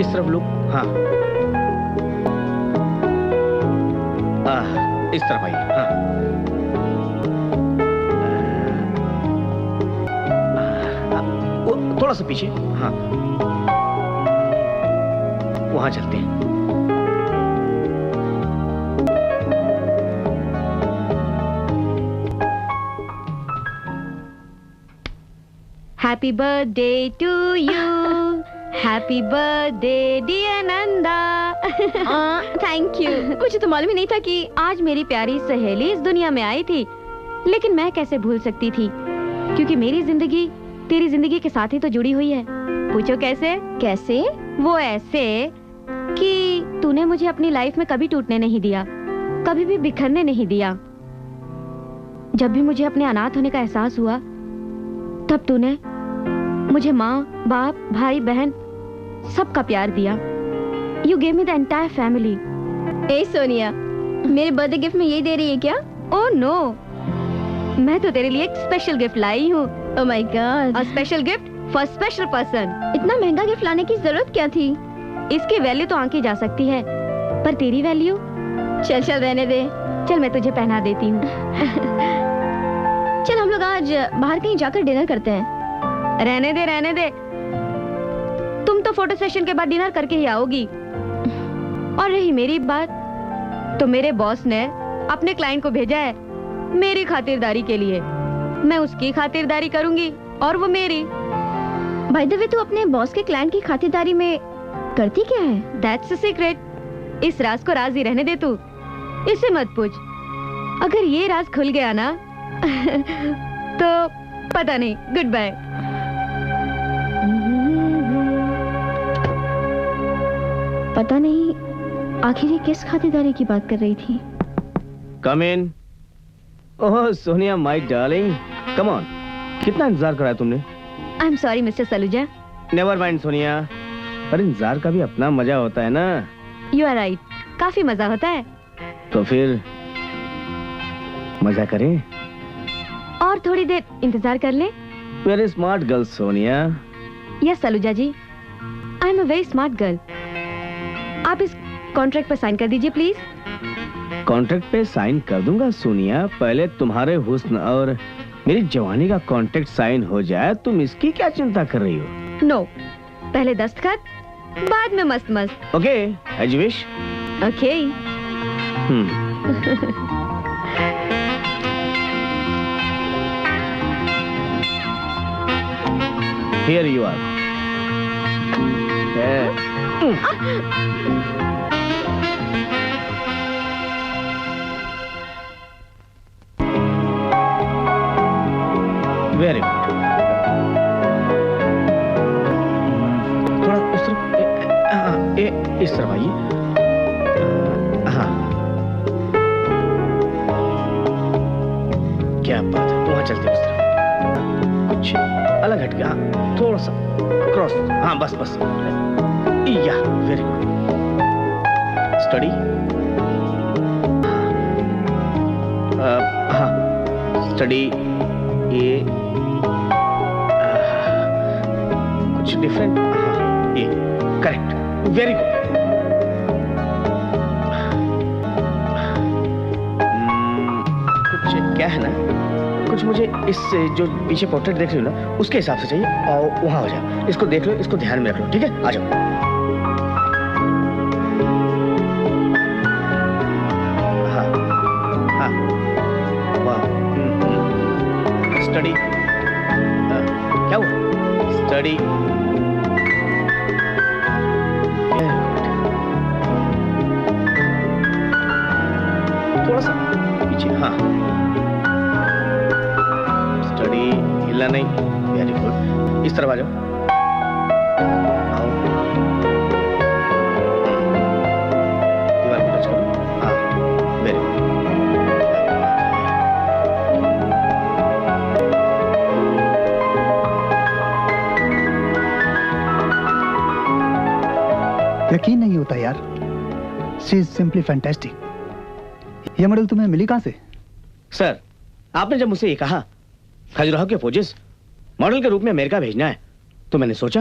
इस तरफ लुक। हाँ, इस तरफ आइए। हाँ, थोड़ा सा पीछे। हाँ, वहां चलते हैं। Happy birthday to you, happy birthday dear Nanda. Thank you. मुझे तो मालूम ही नहीं था कि आज मेरी प्यारी सहेली इस दुनिया में आई थी, लेकिन मैं कैसे भूल सकती थी, क्योंकि मेरी जिंदगी तेरी जिंदगी के साथ ही तो जुड़ी हुई है। पूछो कैसे? कैसे? वो ऐसे कि तूने मुझे अपनी लाइफ में कभी टूटने नहीं दिया, कभी भी बिखरने नहीं दिया। जब भी मुझे अपने अनाथ होने का एहसास हुआ, तब तूने मुझे माँ, बाप, भाई, बहन सबका प्यार दिया। You gave me the entire family. ए सोनिया, मेरे बर्थडे गिफ्ट में यही दे रही है क्या? ओह नो, मैं तो तेरे लिए एक स्पेशल गिफ्ट लाई हूँ। Oh my God, a special gift for special person. इतना महंगा गिफ्ट लाने की जरूरत क्या थी? इसकी वैल्यू तो आंकी जा सकती है, पर तेरी वैल्यू? चल चल रहने दे, चल मैं तुझे पहना देती हूँ। चल हम लोग आज बाहर कहीं जाकर डिनर करते हैं। रहने दे रहने दे, तुम तो फोटो सेशन के बाद डिनर करके ही आओगी। और रही मेरी बात, तो मेरे बॉस ने अपने क्लाइंट को भेजा है मेरी खातिरदारी के लिए। मैं उसकी खातिरदारी करूंगी और वो मेरी। बाय द वे, तू अपने बॉस के क्लाइंट की खातिरदारी में करती क्या है? That's a secret. इस राज को राज ही रहने दे तू, इससे मत पूछ। अगर ये राज खुल गया ना तो पता नहीं। Good bye. पता नहीं आखिर ये किस खातिरदारी की बात कर रही थी। Come in. Oh Sonia my darling, come on. कितना इंतजार कराया तुमने? I am sorry mister Saluja. Never mind Sonia, पर इंतजार का भी अपना मजा होता है ना। यू आर राइट, काफी मजा होता है। तो फिर मजा करें और थोड़ी देर इंतजार कर ले। Very smart girl Sonia. Yes Saluja ji, I am a very smart girl. आप इस कॉन्ट्रैक्ट पर साइन कर दीजिए प्लीज। कॉन्ट्रैक्ट पे साइन कर दूंगा सोनिया, पहले तुम्हारे हुस्न और मेरी जवानी का कॉन्ट्रैक्ट साइन हो जाए। तुम इसकी क्या चिंता कर रही हो? नो, पहले दस्तखत, बाद में मस्त मस्त। Okay, as you wish. Okay. Here you are. Very good. थोड़ा उस तरफ, इस तरफ आइए। हाँ, क्या बात है, वहाँ चलते हैं उस तरफ। कुछ अलग हट गया। हाँ, थोड़ा सा क्रॉस। हाँ बस बस, या वेरी गुड। स्टडी। हाँ, स्टडी। ये कुछ डिफरेंट। हाँ, ये करेक्ट, वेरी गुड। कुछ क्या है ना, कुछ मुझे इस जो पीछे पोर्ट्रेट देख रही हो ना, उसके हिसाब से चाहिए। और वहां हो जाए, इसको देख लो, इसको ध्यान में रख लो, ठीक है? आ जाओ। हाँ हाँ, वाह। स्टडी। क्या हुआ? स्टडी। थोड़ा सा पीछे। हाँ, स्टडी। हिलना नहीं। Very good. इस तरफ आ जाओ। आओ, दीवार को टच करो। हाँ, वेरी गुड। यकीन नहीं होता यार, शी इज सिंपली फैंटास्टिक। ये मॉडल तुम्हें मिली कहां से? सर, आपने जब मुझसे ये कहा खजुराहो के फौजिस मॉडल के रूप में अमेरिका भेजना है, तो मैंने सोचा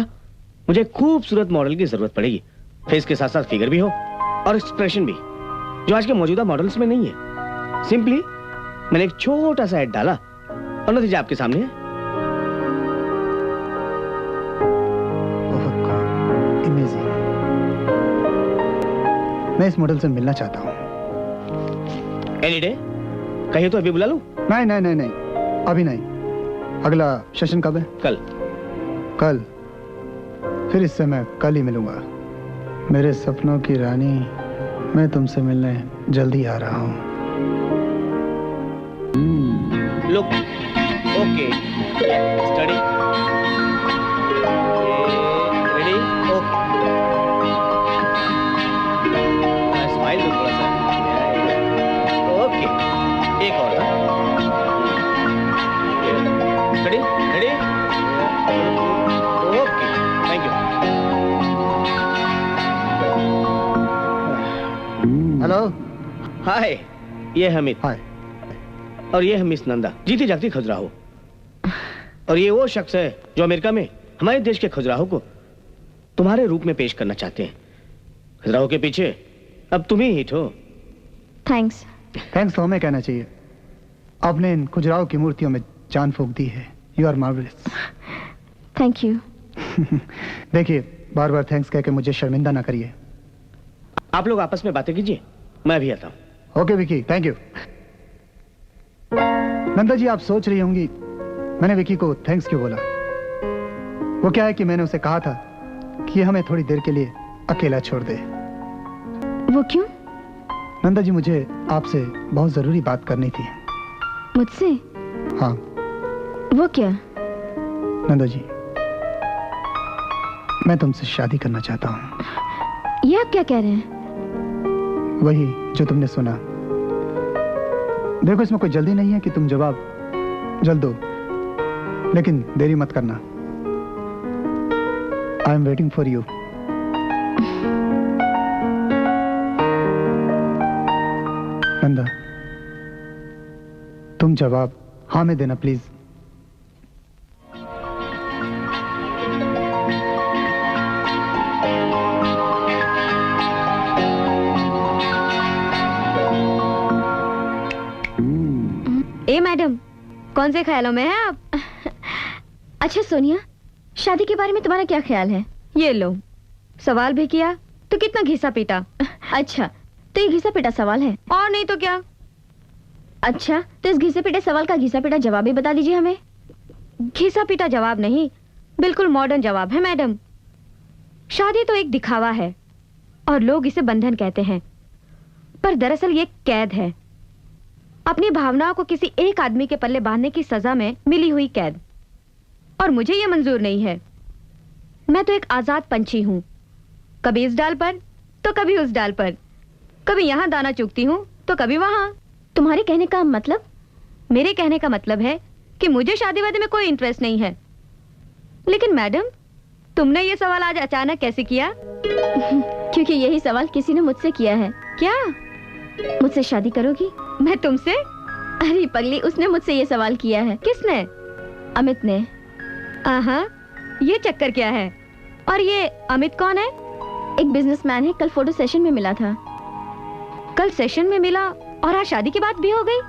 मुझे खूबसूरत मॉडल की जरूरत पड़ेगी, फेस के साथ साथ फिगर भी हो और एक्सप्रेशन भी, जो आज के मौजूदा मॉडल्स में नहीं है। सिंपली मैंने एक छोटा सा ऐड डाला और नतीजा आपके सामने है। बहुत काम, अमेजिंग। मैं इस मॉडल से मिलना चाहता हूँ। एनी डे, कहिए तो अभी बुला लूं? नहीं नहीं नहीं नहीं, अभी नहीं। अगला सेशन कब है? कल। कल? फिर इससे मैं कल ही मिलूंगा। मेरे सपनों की रानी, मैं तुमसे मिलने जल्दी आ रहा हूँ। Look, okay, steady, ready, okay, smile दो थोड़ा सा, ओके, एक और, steady, ready, okay, thank you. Hello. Hi, ये हमिद। हाय। और ये है मिस नंदा, जीती जागती खजुराहो। और ये वो शख्स है जो अमेरिका में हमारे देश के खजुराहो को तुम्हारे रूप में पेश करना चाहते हैं। खजुराहो के पीछे अब तुम ही हिट हो। थैंक्स। थैंक्स तो हमें कहना चाहिए। आपने इन खुजराहो की मूर्तियों में जान फूंक दी है। You are marvellous. Thank you. देखिए, बार बार थैंक्स कह के मुझे शर्मिंदा ना करिए। आप लोग आपस में बातें कीजिए, मैं भी आता हूँ। Okay Vicky, thank you. Nanda ji, आप सोच रही होंगी मैंने विकी को थैंक्स क्यों बोला। वो क्या है कि मैंने उसे कहा था कि हमें थोड़ी देर के लिए अकेला छोड़ दे। वो क्यों? नंदा जी, मुझे आपसे बहुत जरूरी बात करनी थी। मुझसे? हाँ। वो क्या? नंदा जी, मैं तुमसे शादी करना चाहता हूँ। ये आप क्या कह रहे हैं? वही जो तुमने सुना। देखो, इसमें कोई जल्दी नहीं है कि तुम जवाब जल्द दो, लेकिन देरी मत करना। I am waiting for you. Nanda, तुम जवाब हाँ में देना प्लीज। ए मैडम, कौन से ख्यालों में हैं आप? अच्छा सोनिया, शादी के बारे में तुम्हारा क्या ख्याल है? ये लो, सवाल भी किया तो कितना घिसा पीटा। अच्छा, तो ये घिसा पीटा सवाल है? और नहीं तो क्या। अच्छा, तो इस घिसे पीटे सवाल का घिसा पीटा जवाब ही बता दीजिए हमें। घिसा पीटा जवाब नहीं, बिल्कुल मॉडर्न जवाब है मैडम। शादी तो एक दिखावा है और लोग इसे बंधन कहते हैं, पर दरअसल ये कैद है। अपनी भावनाओं को किसी एक आदमी के पल्ले बांधने की सजा में मिली हुई कैद। और मुझे ये मंजूर नहीं है। मैं तो एक आजाद पंछी हूं, कभी इस डाल पर तो कभी उस डाल पर, कभी यहां दाना चुगती हूं तो कभी वहां। तुम्हारे कहने का मतलब? मेरे कहने का मतलब है कि मुझे शादी वादी में कोई इंटरेस्ट नहीं है। लेकिन मैडम, तुमने ये सवाल आज अचानक कैसे किया? क्योंकि यही सवाल किसी ने मुझसे किया है। क्या? मुझसे शादी करोगी? मैं तुमसे? अरे पगली, उसने मुझसे ये सवाल किया है। किसने? अमित ने। आहा, ये चक्कर क्या है? और ये अमित कौन है? एक बिजनेसमैन है, कल फोटो सेशन में मिला था। कल सेशन में मिला और आज शादी की बात भी हो गई?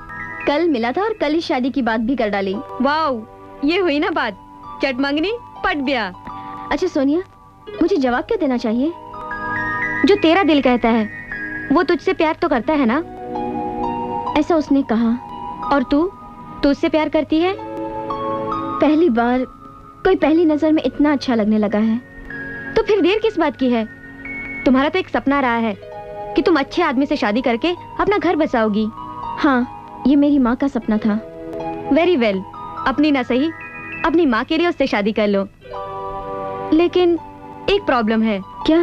कल मिला था और कल ही शादी की बात भी कर डाली। वाओ, ये हुई ना बात, चट मंगनी पट ब्याह। अच्छा सोनिया, मुझे जवाब क्या देना चाहिए? जो तेरा दिल कहता है, वो तुझसे प्यार तो करता है ना? ऐसा उसने कहा। और तू उससे प्यार करती है? पहली बार कोई पहली नजर में इतना अच्छा लगने लगा है। तो फिर देर किस बात की है? तुम्हारा तो एक सपना रहा है कि तुम अच्छे आदमी से शादी करके अपना घर बसाओगी। हाँ, ये मेरी माँ का सपना था। वेरी वेल, अपनी ना सही, अपनी माँ के लिए उससे शादी कर लो। लेकिन एक प्रॉब्लम है। क्या?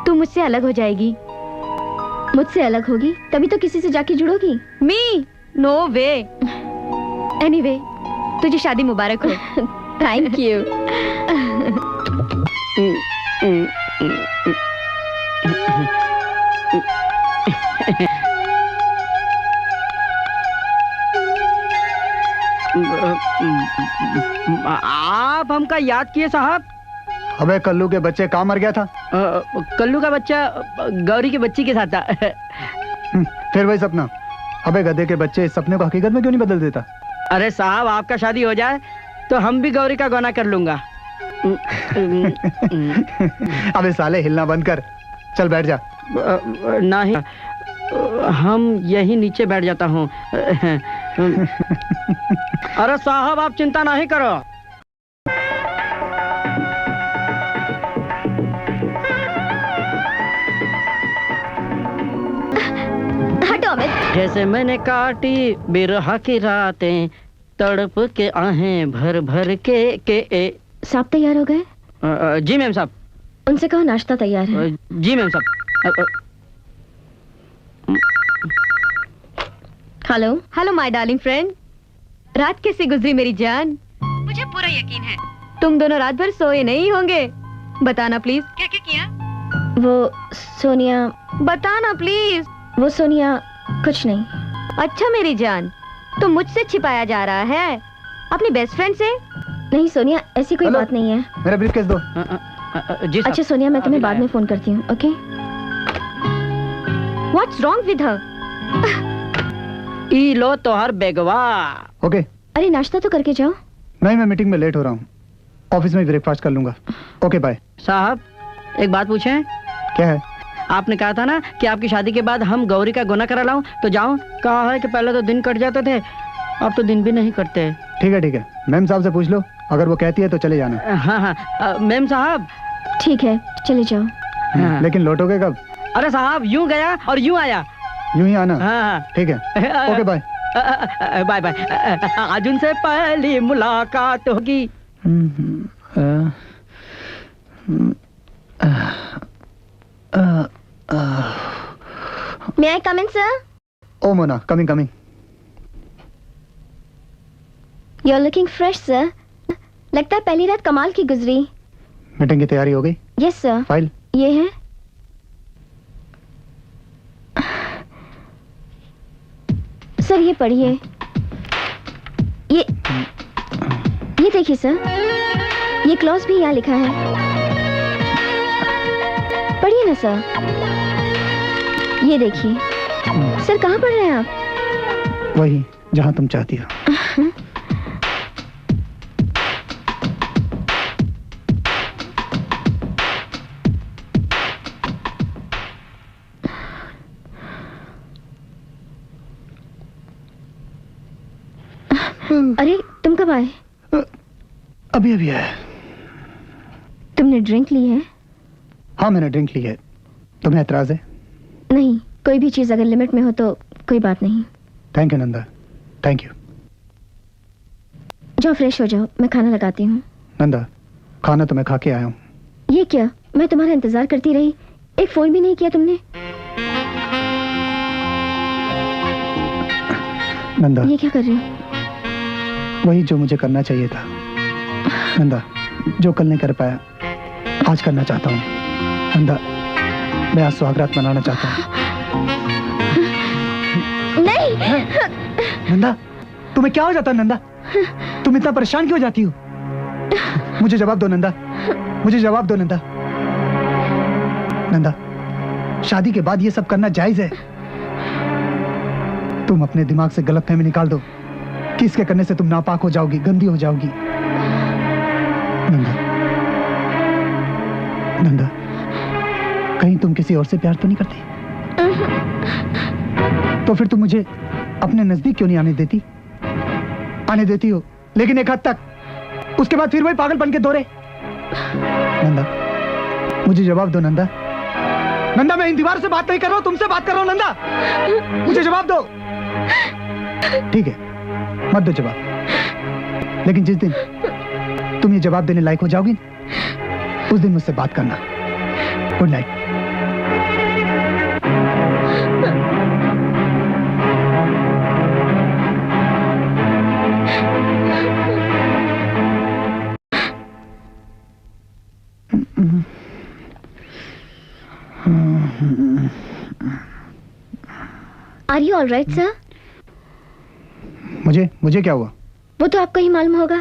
तू मुझसे अलग हो जाएगी। मुझसे अलग होगी तभी तो किसी से जाके जुड़ोगी। मी? नो वे। एनीवे, तुझे शादी मुबारक हो। Thank you. आप हमका याद किए साहब? अबे कल्लू के बच्चे कहाँ मर गया था? कल्लू का बच्चा गौरी की बच्ची के साथ था। फिर वही सपना। अबे गधे के बच्चे इस सपने को हकीकत में क्यों नहीं बदल देता? अरे साहब, आपका शादी हो जाए तो हम भी गौरी का गौना कर लूंगा। अबे साले हिलना बंद कर, चल बैठ जा। नहीं, हम यही नीचे बैठ जाता हूँ। अरे साहब, आप चिंता नहीं करो। हटो अमित। जैसे मैंने काटी बिरहा की रातें, तड़प के आहें भर भर के। साहब तैयार हो गए? जी मैम साहब। उनसे कहो नाश्ता तैयार है। जी मैम साहब। Hello hello my darling friend, रात कैसी गुजरी मेरी जान? मुझे पूरा यकीन है। तुम दोनों रात भर सोए नहीं होंगे। बताना प्लीज। क्या क्या किया? वो सोनिया। बताना प्लीज। वो सोनिया कुछ नहीं। अच्छा मेरी जान, तो मुझसे छिपाया जा रहा है अपनी बेस्ट फ्रेंड से? नहीं सोनिया, ऐसी कोई बात नहीं है। मेरा ब्रीफकेस दो। जी साहब। अच्छा सोनिया, मैं तुम्हें बाद में फोन करती हूँ। Okay? What's wrong with her? ई लो तोहर बेगवा। ओके। अरे नाश्ता तो करके जाओ। नहीं, मैं मीटिंग में लेट हो रहा हूँ, ऑफिस में ब्रेकफास्ट कर लूंगा। Okay bye. साहब, एक बात पूछें? क्या है? आपने कहा था ना कि आपकी शादी के बाद हम गौरी का गोना करा लाऊं, तो जाऊं? कहा है कि पहले तो दिन कट जाते थे, अब तो दिन भी नहीं कटते। ठीक है, मैम साहब से पूछ लो, अगर वो कहती है तो चले जाना। हाँ, मैम साहब। ठीक है, चले जाओ। हाँ। लेकिन लौटोगे कब? अरे साहब, यूं गया और यूं आया। यूं ही आना। हाँ। ठीक है, ओके बाय। Bye bye. आज उनसे पहली मुलाकात होगी। May I come in, sir? ओ Mona, coming. You're looking fresh, sir. लगता है पहली रात कमाल की गुजरी। मीटिंग की तैयारी हो गई? Yes, sir. फाइल? ये है। सर ये पढ़िए। ये देखिए सर, ये क्लॉज भी यहाँ लिखा है। पढ़िए ना सर। ये देखिए। सर कहाँ पढ़ रहे हैं आप? वही जहाँ तुम चाहती हो। अरे तुम कब आए? अभी आया। तुमने ड्रिंक ली है? हाँ, मैंने ड्रिंक ली है। तुम्हें एतराज है? नहीं, कोई भी चीज अगर लिमिट में हो तो कोई बात नहीं। Thank you Nanda, thank you. जाओ फ्रेश हो जाओ, मैं खाना लगाती हूँ। नंदा, खाना तो मैं खा के आया हूँ। ये क्या, मैं तुम्हारा इंतजार करती रही, एक फोन भी नहीं किया तुमने। नंदा, ये क्या कर रहे हो? वही जो मुझे करना चाहिए था। नंदा, जो कल नहीं कर पाया आज करना चाहता हूँ। नंदा, मैं आज सुहागरात मनाना चाहता हूँ। नहीं। नंदा, तुम्हें क्या हो जाता है नंदा? तुम इतना परेशान क्यों हो जाती हो? मुझे जवाब दो नंदा, मुझे जवाब दो नंदा। नंदा, शादी के बाद ये सब करना जायज है? तुम अपने दिमाग से गलतफहमी निकाल दो कि इसके करने से तुम नापाक हो जाओगी, गंदी हो जाओगी। नंदा, नंदा, कहीं तुम किसी और से प्यार तो नहीं करती? तो फिर तुम मुझे अपने नजदीक क्यों नहीं आने देती? आने देती हो, लेकिन एक हद तक। उसके बाद फिर वही पागलपन के दौरे। नंदा, मुझे जवाब दो नंदा। नंदा, मैं इन दीवार से बात नहीं कर रहा हूं, तुमसे बात कर रहा हूं। नंदा, मुझे जवाब दो। ठीक है, मत दो जवाब, लेकिन जिस दिन तुम ये जवाब देने लायक हो जाओगी उस दिन मुझसे बात करना। Good night. Are you all right sir? मुझे क्या हुआ? वो तो आपको ही मालूम होगा।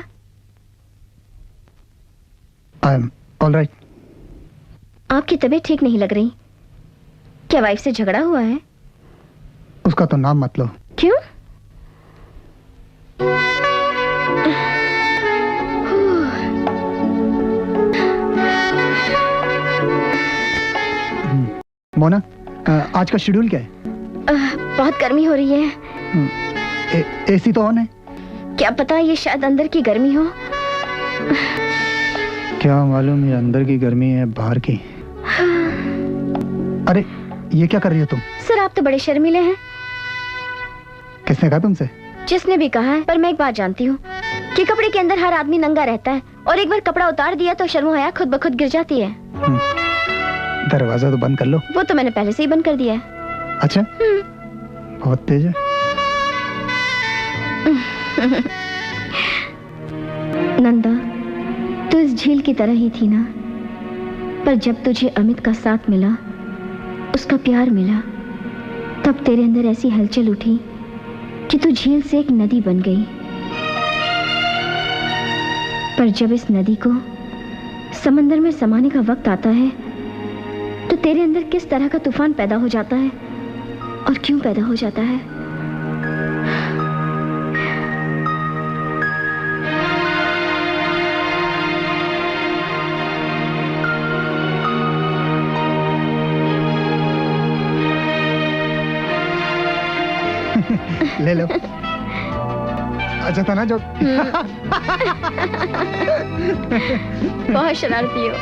I alright. आपकी तबीयत ठीक नहीं लग रही। क्या वाइफ से झगड़ा हुआ है? उसका तो नाम मत लो। क्यों? मोना, आज का शेड्यूल क्या है? बहुत गर्मी हो रही है। एसी तो ऑन है। क्या पता ये शायद अंदर की गर्मी हो। क्या मालूम ये अंदर की गर्मी है बाहर की। अरे ये क्या कर रही हो तुम? सर आप तो बड़े शर्मीले हैं। किसने कहा तुमसे? जिसने भी कहा है, पर मैं एक बात जानती हूँ कि कपड़े के अंदर हर आदमी नंगा रहता है और एक बार कपड़ा उतार दिया तो शर्म हया खुद ब खुद गिर जाती है। दरवाजा तो बंद कर लो। वो तो मैंने पहले से ही बंद कर दिया है। अच्छा, बहुत तेज है। नंदा, तू इस झील की तरह ही थी ना, पर जब तुझे अमित का साथ मिला, उसका प्यार मिला, तब तेरे अंदर ऐसी हलचल उठी कि तू झील से एक नदी बन गई। पर जब इस नदी को समंदर में समाने का वक्त आता है तो तेरे अंदर किस तरह का तूफान पैदा हो जाता है और क्यों पैदा हो जाता है? ले लो। अच्छा था ना जो। बहुत शरारती हो।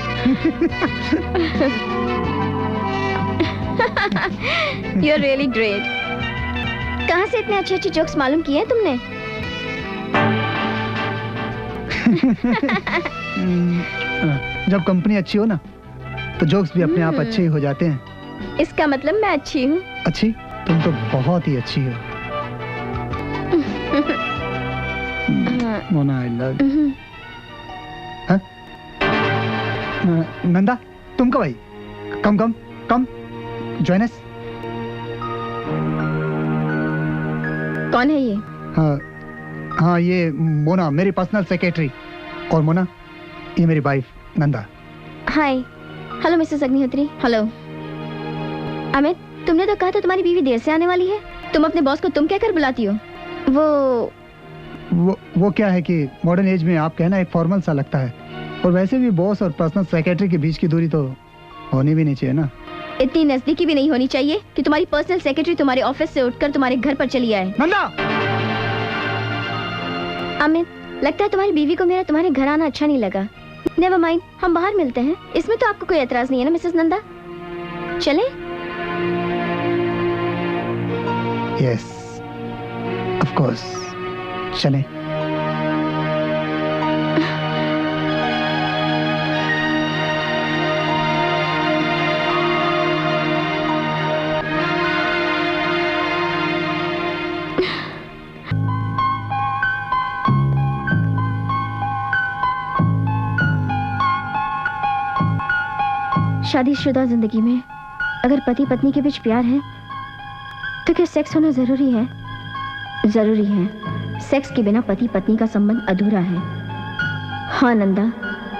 You're really great. कहाँ से इतने अच्छे अच्छे जोक्स मालूम किए हैं तुमने? जब कंपनी अच्छी हो ना तो जोक्स भी अपने आप अच्छे ही हो जाते हैं। इसका मतलब मैं अच्छी हूँ। अच्छी? तुम तो बहुत ही अच्छी हो मोना। आई लव यू। नंदा, तुम कब आई? कम कम कम, जॉइन अस। कौन है ये? हाँ ये मोना, मेरी पर्सनल सेक्रेटरी। और मोना, ये मेरी wife Nanda. Hi. Hello Mrs Agnihotri. Hello. Amit, तुमने तो कहा था तुम्हारी बीवी देर से आने वाली है। तुम अपने बॉस को तुम कहकर बुलाती हो? वो क्या है कि मॉडर्न एज में आप कहना एक फॉर्मल सा लगता है, और वैसे भी बॉस और पर्सनल सेक्रेटरी के बीच की दूरी तो होनी भी नहीं चाहिए ना। इतनी नजदीकी भी नहीं होनी चाहिए कि तुम्हारी पर्सनल सेक्रेटरी तुम्हारे ऑफिस से उठकर तुम्हारे घर पर चली आए। नंदा! अमित, लगता है तुम्हारी बीवी को मेरा तुम्हारे घर आना अच्छा नहीं लगा। नेवर माइंड, हम बाहर मिलते हैं। इसमें तो आपको कोई एतराज नहीं है ना मिसेस नंदा? चले? यस, ऑफ कोर्स, चलें। शादीशुदा जिंदगी में अगर पति पत्नी के बीच प्यार है तो क्या सेक्स होना जरूरी है? जरूरी है। सेक्स के बिना पति पत्नी का संबंध अधूरा है। हाँ नंदा,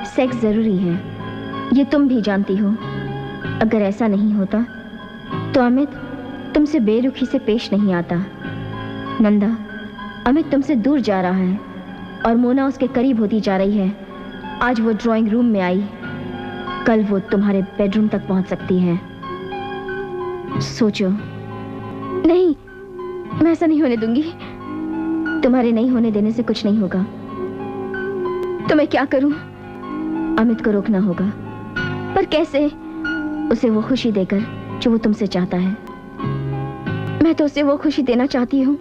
सेक्स जरूरी है, ये तुम भी जानती हो। अगर ऐसा नहीं होता तो अमित तुमसे बेरुखी से पेश नहीं आता। नंदा, अमित तुमसे दूर जा रहा है और मोना उसके करीब होती जा रही है। आज वो ड्राइंग रूम में आई, कल वो तुम्हारे बेडरूम तक पहुंच सकती है। सोचो। नहीं, मैं ऐसा नहीं होने दूंगी। तुम्हारे नहीं होने देने से कुछ नहीं होगा। तो मैं क्या करूं? अमित को रोकना होगा, पर कैसे? उसे वो खुशी देकर जो वो तुमसे चाहता है। मैं तो उसे वो खुशी देना चाहती हूँ,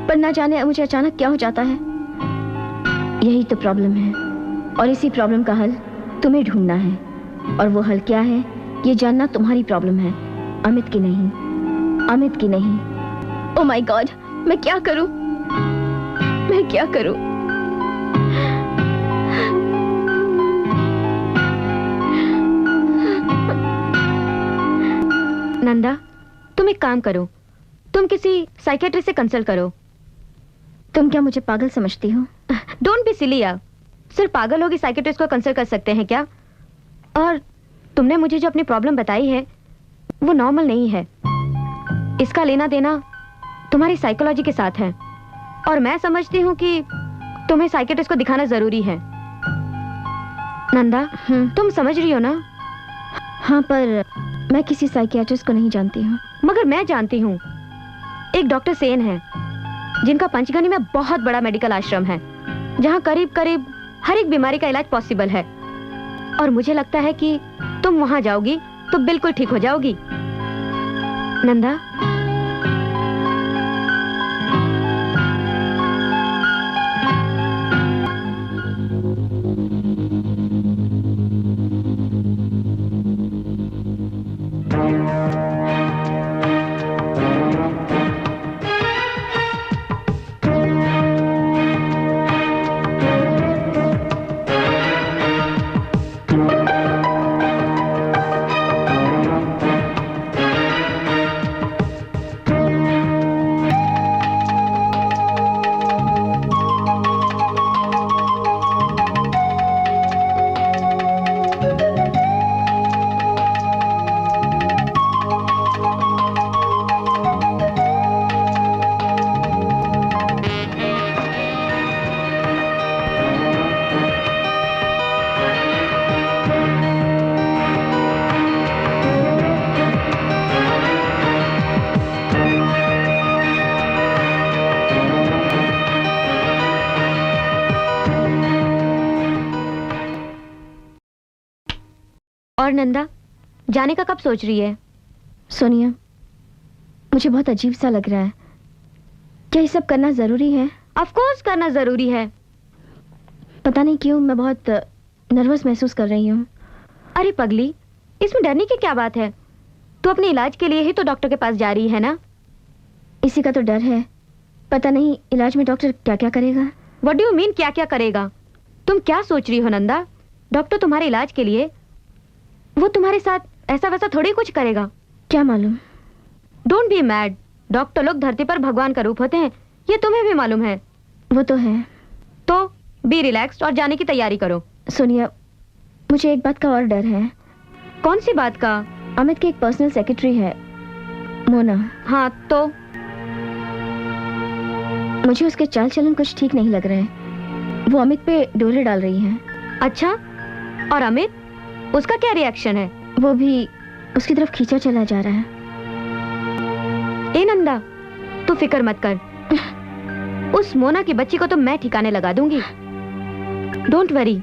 पर ना जाने मुझे अचानक क्या हो जाता है। यही तो प्रॉब्लम है, और इसी प्रॉब्लम का हल तुम्हें ढूंढना है। और वो हल क्या है ये जानना तुम्हारी प्रॉब्लम है, अमित की नहीं। अमित की नहीं। ओह माय गॉड, मैं क्या करूं? मैं क्या करूं? नंदा, तुम एक काम करो, तुम किसी साइकियाट्रिस्ट से कंसल्ट करो। तुम क्या मुझे पागल समझती हो? डोंट बी सिली यार। सिर्फ पागल लोग ही साइकियाट्रिस्ट को कंसल्ट कर सकते हैं क्या? और तुमने मुझे जो अपनी प्रॉब्लम बताई है वो नॉर्मल नहीं है। इसका लेना देना तुम्हारी साइकोलॉजी के साथ है और मैं समझती हूँ कि तुम्हें साइकियाट्रिस्ट को दिखाना जरूरी है। नंदा, तुम समझ रही हो ना? हाँ, पर मैं किसी साइकियाट्रिस्ट को नहीं जानती हूँ। मगर मैं जानती हूँ। एक डॉक्टर सेन है जिनका पंचगनी में बहुत बड़ा मेडिकल आश्रम है जहाँ करीब करीब हर एक बीमारी का इलाज पॉसिबल है। और मुझे लगता है कि तुम वहां जाओगी तो बिल्कुल ठीक हो जाओगी। नंदा, और नंदा, जाने का कब सोच रही है? सोनिया, मुझे बहुत अजीब सा लग रहा है। क्या ये सब करना जरूरी है? ऑफ कोर्स करना जरूरी है। पता नहीं क्यों मैं बहुत नर्वस महसूस कर रही हूँ। अरे पगली, इसमें डरने की क्या बात है? तू अपने इलाज के लिए ही तो डॉक्टर के पास जा रही है ना? इसी का तो डर है। पता नहीं इलाज में डॉक्टर क्या क्या करेगा। व्हाट डू यू मीन क्या क्या करेगा? तुम क्या सोच रही हो नंदा? डॉक्टर तुम्हारे इलाज के लिए वो तुम्हारे साथ ऐसा वैसा थोड़ी कुछ करेगा। क्या मालूम। Don't be mad. डॉक्टर लोग धरती पर भगवान का रूप होते हैं, ये तुम्हें भी मालूम है। वो तो है। तो बी रिलैक्स्ड और जाने की तैयारी करो। सोनिया, मुझे एक बात का और डर है। कौन सी बात का? अमित की एक पर्सनल सेक्रेटरी है, मोना। हाँ तो? मुझे उसके चाल चलन कुछ ठीक नहीं लग रहे हैं। वो अमित पे डोरे डाल रही है। अच्छा, और अमित, उसका क्या रिएक्शन है? वो भी उसकी तरफ खींचा चला जा रहा है। ए नंदा, तू फिक्र मत कर। उस मोना की बच्ची को तो मैं ठिकाने लगा दूंगी। डोंट वरी,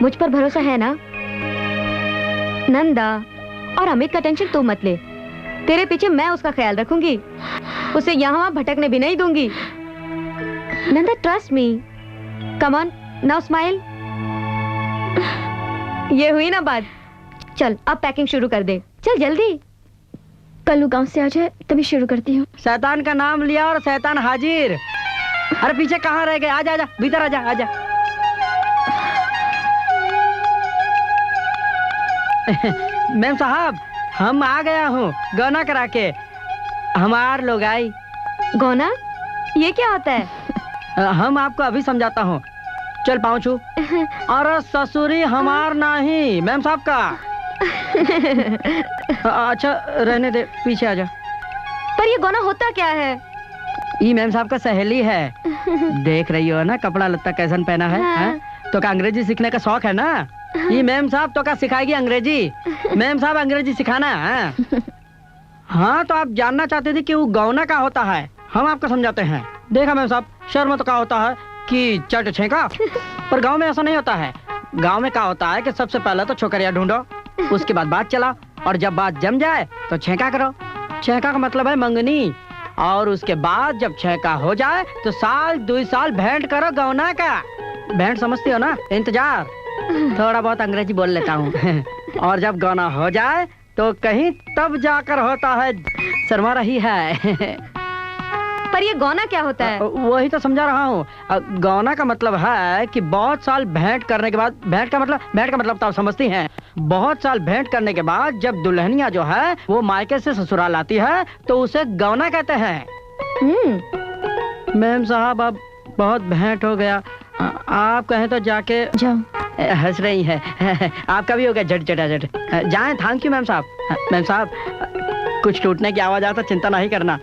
मुझ पर भरोसा है ना? नंदा, और अमित का टेंशन तू मत ले। तेरे पीछे मैं उसका ख्याल रखूंगी। उसे यहाँ वहाँ भटकने भी नहीं दूंगी। Nanda, trust me. Come on, now smile. ये हुई ना बात। चल अब पैकिंग शुरू कर दे। चल जल्दी। कल गांव से आ जाए तभी शुरू करती हूँ। शैतान का नाम लिया और शैतान हाजिर। अरे पीछे कहाँ रह गए? आजा आजा, भीतर आजा आजा। मैम साहब, हम आ गया हूँ गौना करा के। हमार लोग आई। गौना? ये क्या होता है? हम आपको अभी समझाता हूँ। चल पाँव छू। और ससुरी हमार नहीं, मैम साहब का। अच्छा रहने दे, पीछे आजा। पर ये गौना होता क्या है? ये मैम साहब का सहेली है। देख रही हो ना कपड़ा लत्ता कैसन पहना है, हाँ? तो का अंग्रेजी सीखने का शौक है ना? ये मैम साहब तो का सिखाएगी अंग्रेजी। मैम साहब अंग्रेजी सिखाना है। हाँ तो आप जानना चाहते थे कि वो गौना का होता है, हम आपको समझाते हैं। देखा मैम साहब, शर्म तो का होता है कि चट छेका, पर गांव में ऐसा नहीं होता है। गांव में क्या होता है कि सबसे पहले तो छोकरिया ढूंढो, उसके बाद बात चलाओ, और जब बात जम जाए तो छेका करो। छेका का मतलब है मंगनी। और उसके बाद जब छेका हो जाए तो साल 2 साल भेंट करो गौना का। भेंट समझती हो ना? इंतजार। थोड़ा बहुत अंग्रेजी बोल लेता हूँ। और जब गौना हो जाए तो कहीं तब जाकर होता है। शर्मा रही है। पर ये गौना क्या होता है? वही तो समझा रहा हूँ। गौना का मतलब है कि बहुत साल भेंट करने के बाद, भेंट का मतलब तो आप समझती हैं। बहुत साल भेंट करने के बाद जब दुल्हनिया जो है वो मायके से ससुराल आती है तो उसे गौना कहते हैं। मैम साहब अब बहुत भेंट हो गया, आप कहें तो जाके जाओ। हंस रही है। आपका भी हो गया झट झटाझट। जाएं। थैंक यू मैम साहब। मैम साहब कुछ टूटने की आवाज आता चिंता नहीं करना,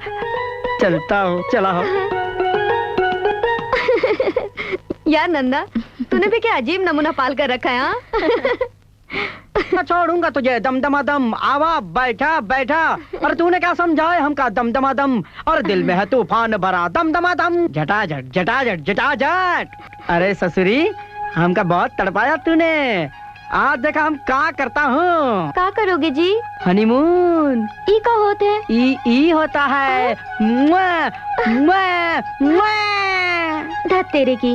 चलता हो चला हो। यार नंदा, तूने भी क्या अजीब नमूना पाल कर रखा है? मैं छोड़ूंगा तुझे दमदमादम। आवा बैठा बैठा। और तूने क्या समझा है हमका दमदमादम? और दिल में है तूफान भरा दमदमादम। झटाझट झटाझट झटाझट। अरे ससुरी, हमका बहुत तड़पाया तूने। आज देखा हम क्या करता हूँ। क्या करोगे जी? हनीमून। ई का होते है? ई होता है मुआ, मुआ, मुआ। धत तेरे की,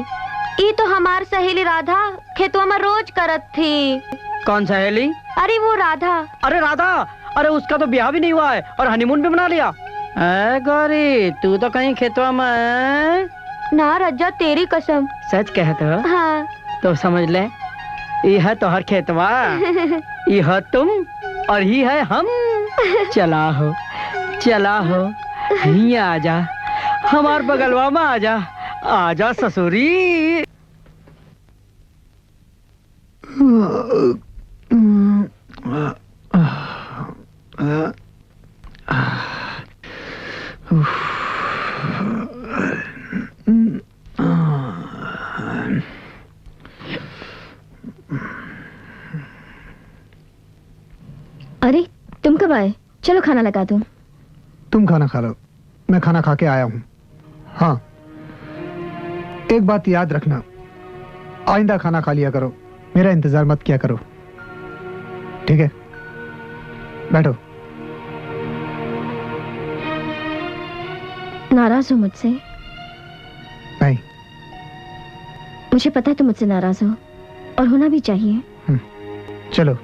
ई तो हमार सहेली राधा खेतवा में रोज करत थी। कौन सहेली? अरे वो राधा। अरे राधा, अरे उसका तो ब्याह भी नहीं हुआ है और हनीमून भी बना लिया। गौरी, तू तो कहीं खेतवा में। ना रज्जा, तेरी कसम। सच कहते हो? हाँ। तो समझ ले, यह तो हर खेतवा, यह तुम और ही है हम। चला हो यहाँ आजा, हमार बगलवा में आजा, आजा ससुरी। अरे तुम कब आए? चलो खाना लगा दूं। तुम खाना खा लो, मैं खाना खा के आया हूँ। हाँ, एक बात याद रखना, आइंदा खाना खा लिया करो, मेरा इंतजार मत किया करो, ठीक है? बैठो। नाराज हो मुझसे? नहीं। मुझे पता है तुम मुझसे नाराज हो, और होना भी चाहिए। चलो,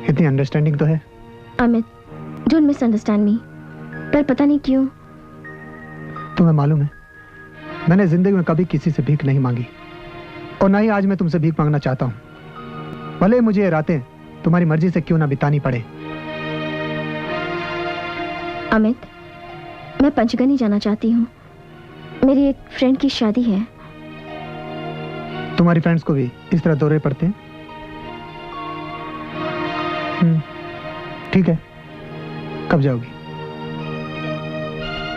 इतनी अंडरस्टैंडिंग तो है। अमित, डोंट मिसअंडरस्टैंड मी, पर पता नहीं क्यों। तुम्हें मालूम है, मैंने जिंदगी में कभी किसी से भीख नहीं मांगी, और ना ही आज मैं तुमसे भीख मांगना चाहता हूँ, भले मुझे ये रातें तुम्हारी मर्जी से क्यों ना बितानी पड़े। अमित, मैं पंचगनी जाना चाहती हूँ, मेरी एक फ्रेंड की शादी है। तुम्हारी फ्रेंड्स को भी इस तरह दौरे पड़ते हैं? ठीक है, कब जाओगी?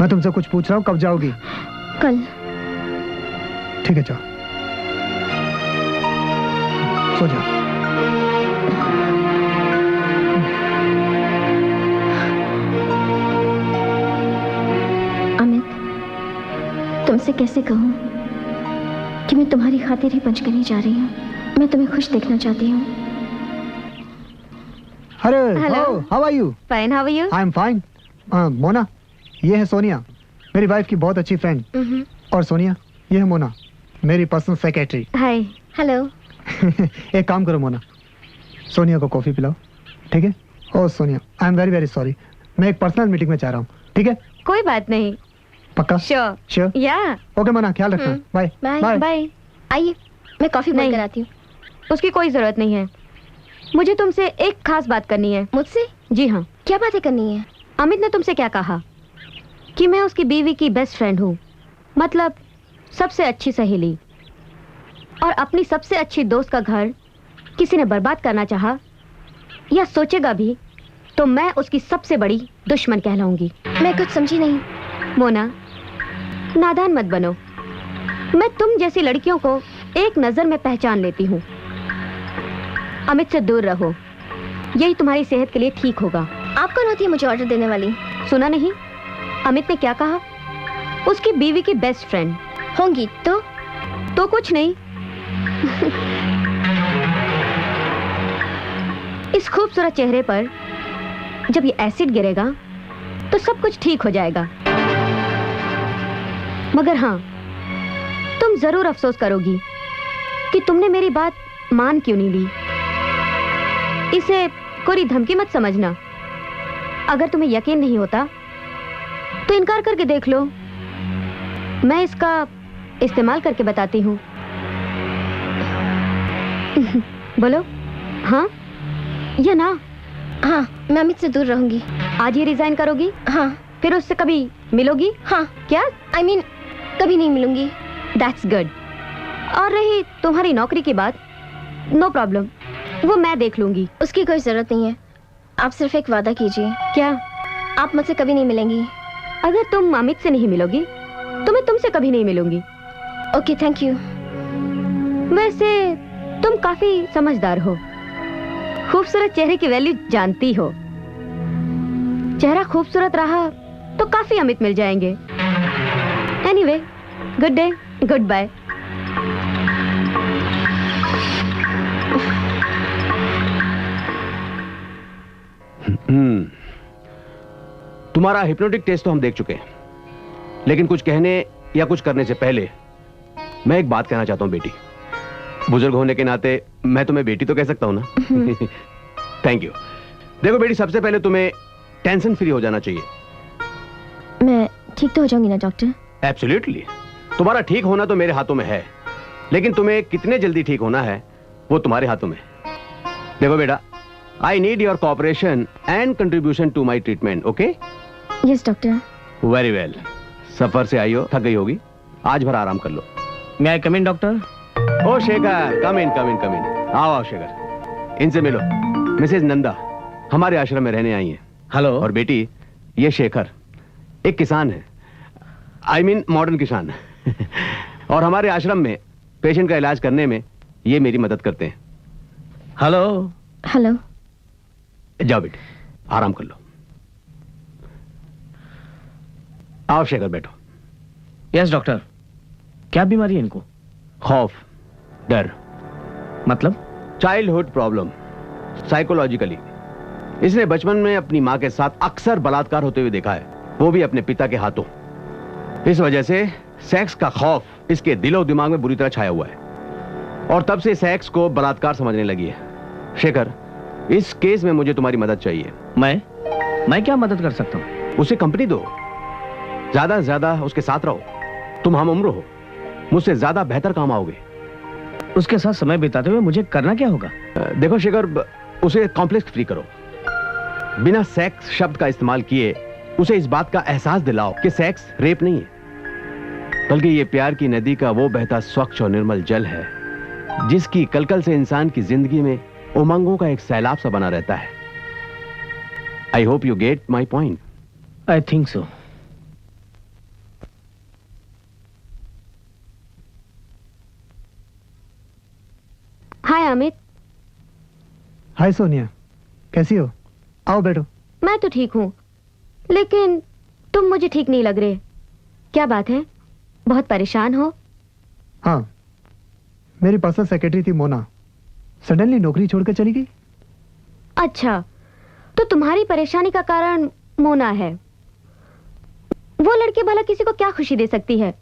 मैं तुमसे कुछ पूछ रहा हूँ, कब जाओगी? कल। ठीक है, जाओ, सो जाओ। अमित, तुमसे कैसे कहूँ कि मैं तुम्हारी खातिर ही पंचगनी जा रही हूँ। मैं तुम्हें खुश देखना चाहती हूँ। अरे, Hello. How are you? Fine, how are you? I am fine. Mona, ये है सोनिया, मेरी वाइफ की बहुत अच्छी फ्रेंड। और सोनिया, ये है मोना, मेरी पर्सनल सेक्रेटरी। हाय। हेलो। एक काम करो मोना, सोनिया को कॉफी पिलाओ, ठीक है? Oh Sonia, I am very very sorry, मैं एक पर्सनल मीटिंग में जा रहा हूँ, ठीक है? कोई बात नहीं। पक्का? Sure. Sure? Yeah. Okay Mona, ख्याल रखना। Bye bye bye. आइए, मैं कॉफी बना कर आती हूँ। उसकी कोई जरूरत नहीं है, मुझे तुमसे एक खास बात करनी है। मुझसे? जी हाँ। क्या बातें करनी है? अमित ने तुमसे क्या कहा कि मैं उसकी बीवी की बेस्ट फ्रेंड हूँ, मतलब सबसे अच्छी सहेली, और अपनी सबसे अच्छी दोस्त का घर किसी ने बर्बाद करना चाहा या सोचेगा भी तो मैं उसकी सबसे बड़ी दुश्मन कहलाऊंगी। मैं कुछ समझी नहीं। मोना, नादान मत बनो, मैं तुम जैसी लड़कियों को एक नजर में पहचान लेती हूँ। अमित से दूर रहो, यही तुम्हारी सेहत के लिए ठीक होगा। आप कौन होती है मुझे ऑर्डर देने वाली? सुना नहीं? अमित ने क्या कहा? उसकी बीवी की बेस्ट फ्रेंड होंगी तो कुछ नहीं। इस खूबसूरत चेहरे पर जब ये एसिड गिरेगा तो सब कुछ ठीक हो जाएगा, मगर हाँ, तुम जरूर अफसोस करोगी कि तुमने मेरी बात मान क्यों नहीं ली। इसे कोई धमकी मत समझना। अगर तुम्हें यकीन नहीं होता तो इनकार करके देख लो, मैं इसका इस्तेमाल करके बताती हूँ। बोलो हाँ या ना? हाँ, मैं अमित से दूर रहूंगी। आज ही रिजाइन करोगी? हाँ। फिर उससे कभी मिलोगी? हाँ। क्या? I mean, कभी नहीं मिलूंगी। That's good। और रही तुम्हारी नौकरी की बात, नो प्रॉब्लम, वो मैं देख लूंगी। उसकी कोई जरूरत नहीं है, आप सिर्फ एक वादा कीजिए। क्या? आप मुझसे कभी नहीं मिलेंगी। अगर तुम अमित से नहीं मिलोगी तो मैं तुमसे कभी नहीं मिलूंगी। Okay, thank you. वैसे तुम काफी समझदार हो, खूबसूरत चेहरे की वैल्यू जानती हो। चेहरा खूबसूरत रहा तो काफी अमित मिल जाएंगे। Anyway, good day, good bye. तुम्हारा हिप्नोटिक टेस्ट तो हम देख चुके हैं, लेकिन कुछ कहने या कुछ करने से पहले मैं एक बात कहना चाहता हूं बेटी। बुजुर्ग होने के नाते मैं तुम्हें बेटी तो कह सकता हूं ना। Thank you. देखो बेटी, सबसे पहले तुम्हें टेंशन फ्री हो जाना चाहिए। मैं ठीक तो हो जाऊंगी ना डॉक्टर? एब्सोल्युटली। तुम्हारा ठीक होना तो मेरे हाथों में है, लेकिन तुम्हें कितने जल्दी ठीक होना है वो तुम्हारे हाथों में। देखो बेटा, I need your cooperation and contribution to my treatment. Okay? Yes doctor. Very well. सफर से आई हो, थक गई होगी, आज भर आराम कर लो। मैं आई कम इन डॉक्टर? ओ शेखर, कम इन कम इन कम इन। आओ आओ शेखर, इनसे मिलो। मिसेज नंदा हमारे आश्रम में रहने आई हैं। हेलो। और बेटी, ये शेखर एक किसान है, आई मीन मॉडर्न किसान। और हमारे आश्रम में पेशेंट का इलाज करने में ये मेरी मदद करते हैं। हेलो। हेलो। जाओ बेटी, आराम कर लो। आओ शेखर, बैठो। यस डॉक्टर, क्या बीमारी है इनको? खौफ, डर, मतलब? Childhood problem, psychologically. इसने बचपन में अपनी मां के साथ अक्सर बलात्कार होते हुए देखा है, वो भी अपने पिता के हाथों। इस वजह से सेक्स का खौफ इसके दिलो दिमाग में बुरी तरह छाया हुआ है, और तब से सेक्स को बलात्कार समझने लगी है। शेखर, इस केस में मुझे तुम्हारी मदद चाहिए। मैं क्या मदद कर सकता हूँ? उसे कंपनी दो, ज्यादा से ज्यादा उसके साथ रहो। तुम हम उम्र हो, मुझसे ज्यादा बेहतर काम आओगे। उसके साथ समय बिताते हुए मुझे करना क्या होगा? देखो शेखर, उसे कॉम्प्लेक्स फ्री करो। बिना सेक्स शब्द का इस्तेमाल किए उसे इस बात का एहसास दिलाओ कि सेक्स रेप नहीं है, बल्कि ये प्यार की नदी का वो बहता स्वच्छ और निर्मल जल है जिसकी कलकल से इंसान की जिंदगी में उमंगों का एक सैलाब सा बना रहता है। I hope you get my point. I think so. Hi Amit. Hi Sonia, कैसी हो? आओ बैठो। मैं तो ठीक हूँ, लेकिन तुम मुझे ठीक नहीं लग रहे। क्या बात है? बहुत परेशान हो? हाँ, मेरी पर्सनल सेक्रेटरी थी मोना, सडनली नौकरी छोड़कर चली गई। अच्छा, तो तुम्हारी परेशानी का कारण मोना है। वो लड़की भला किसी को क्या खुशी दे सकती है?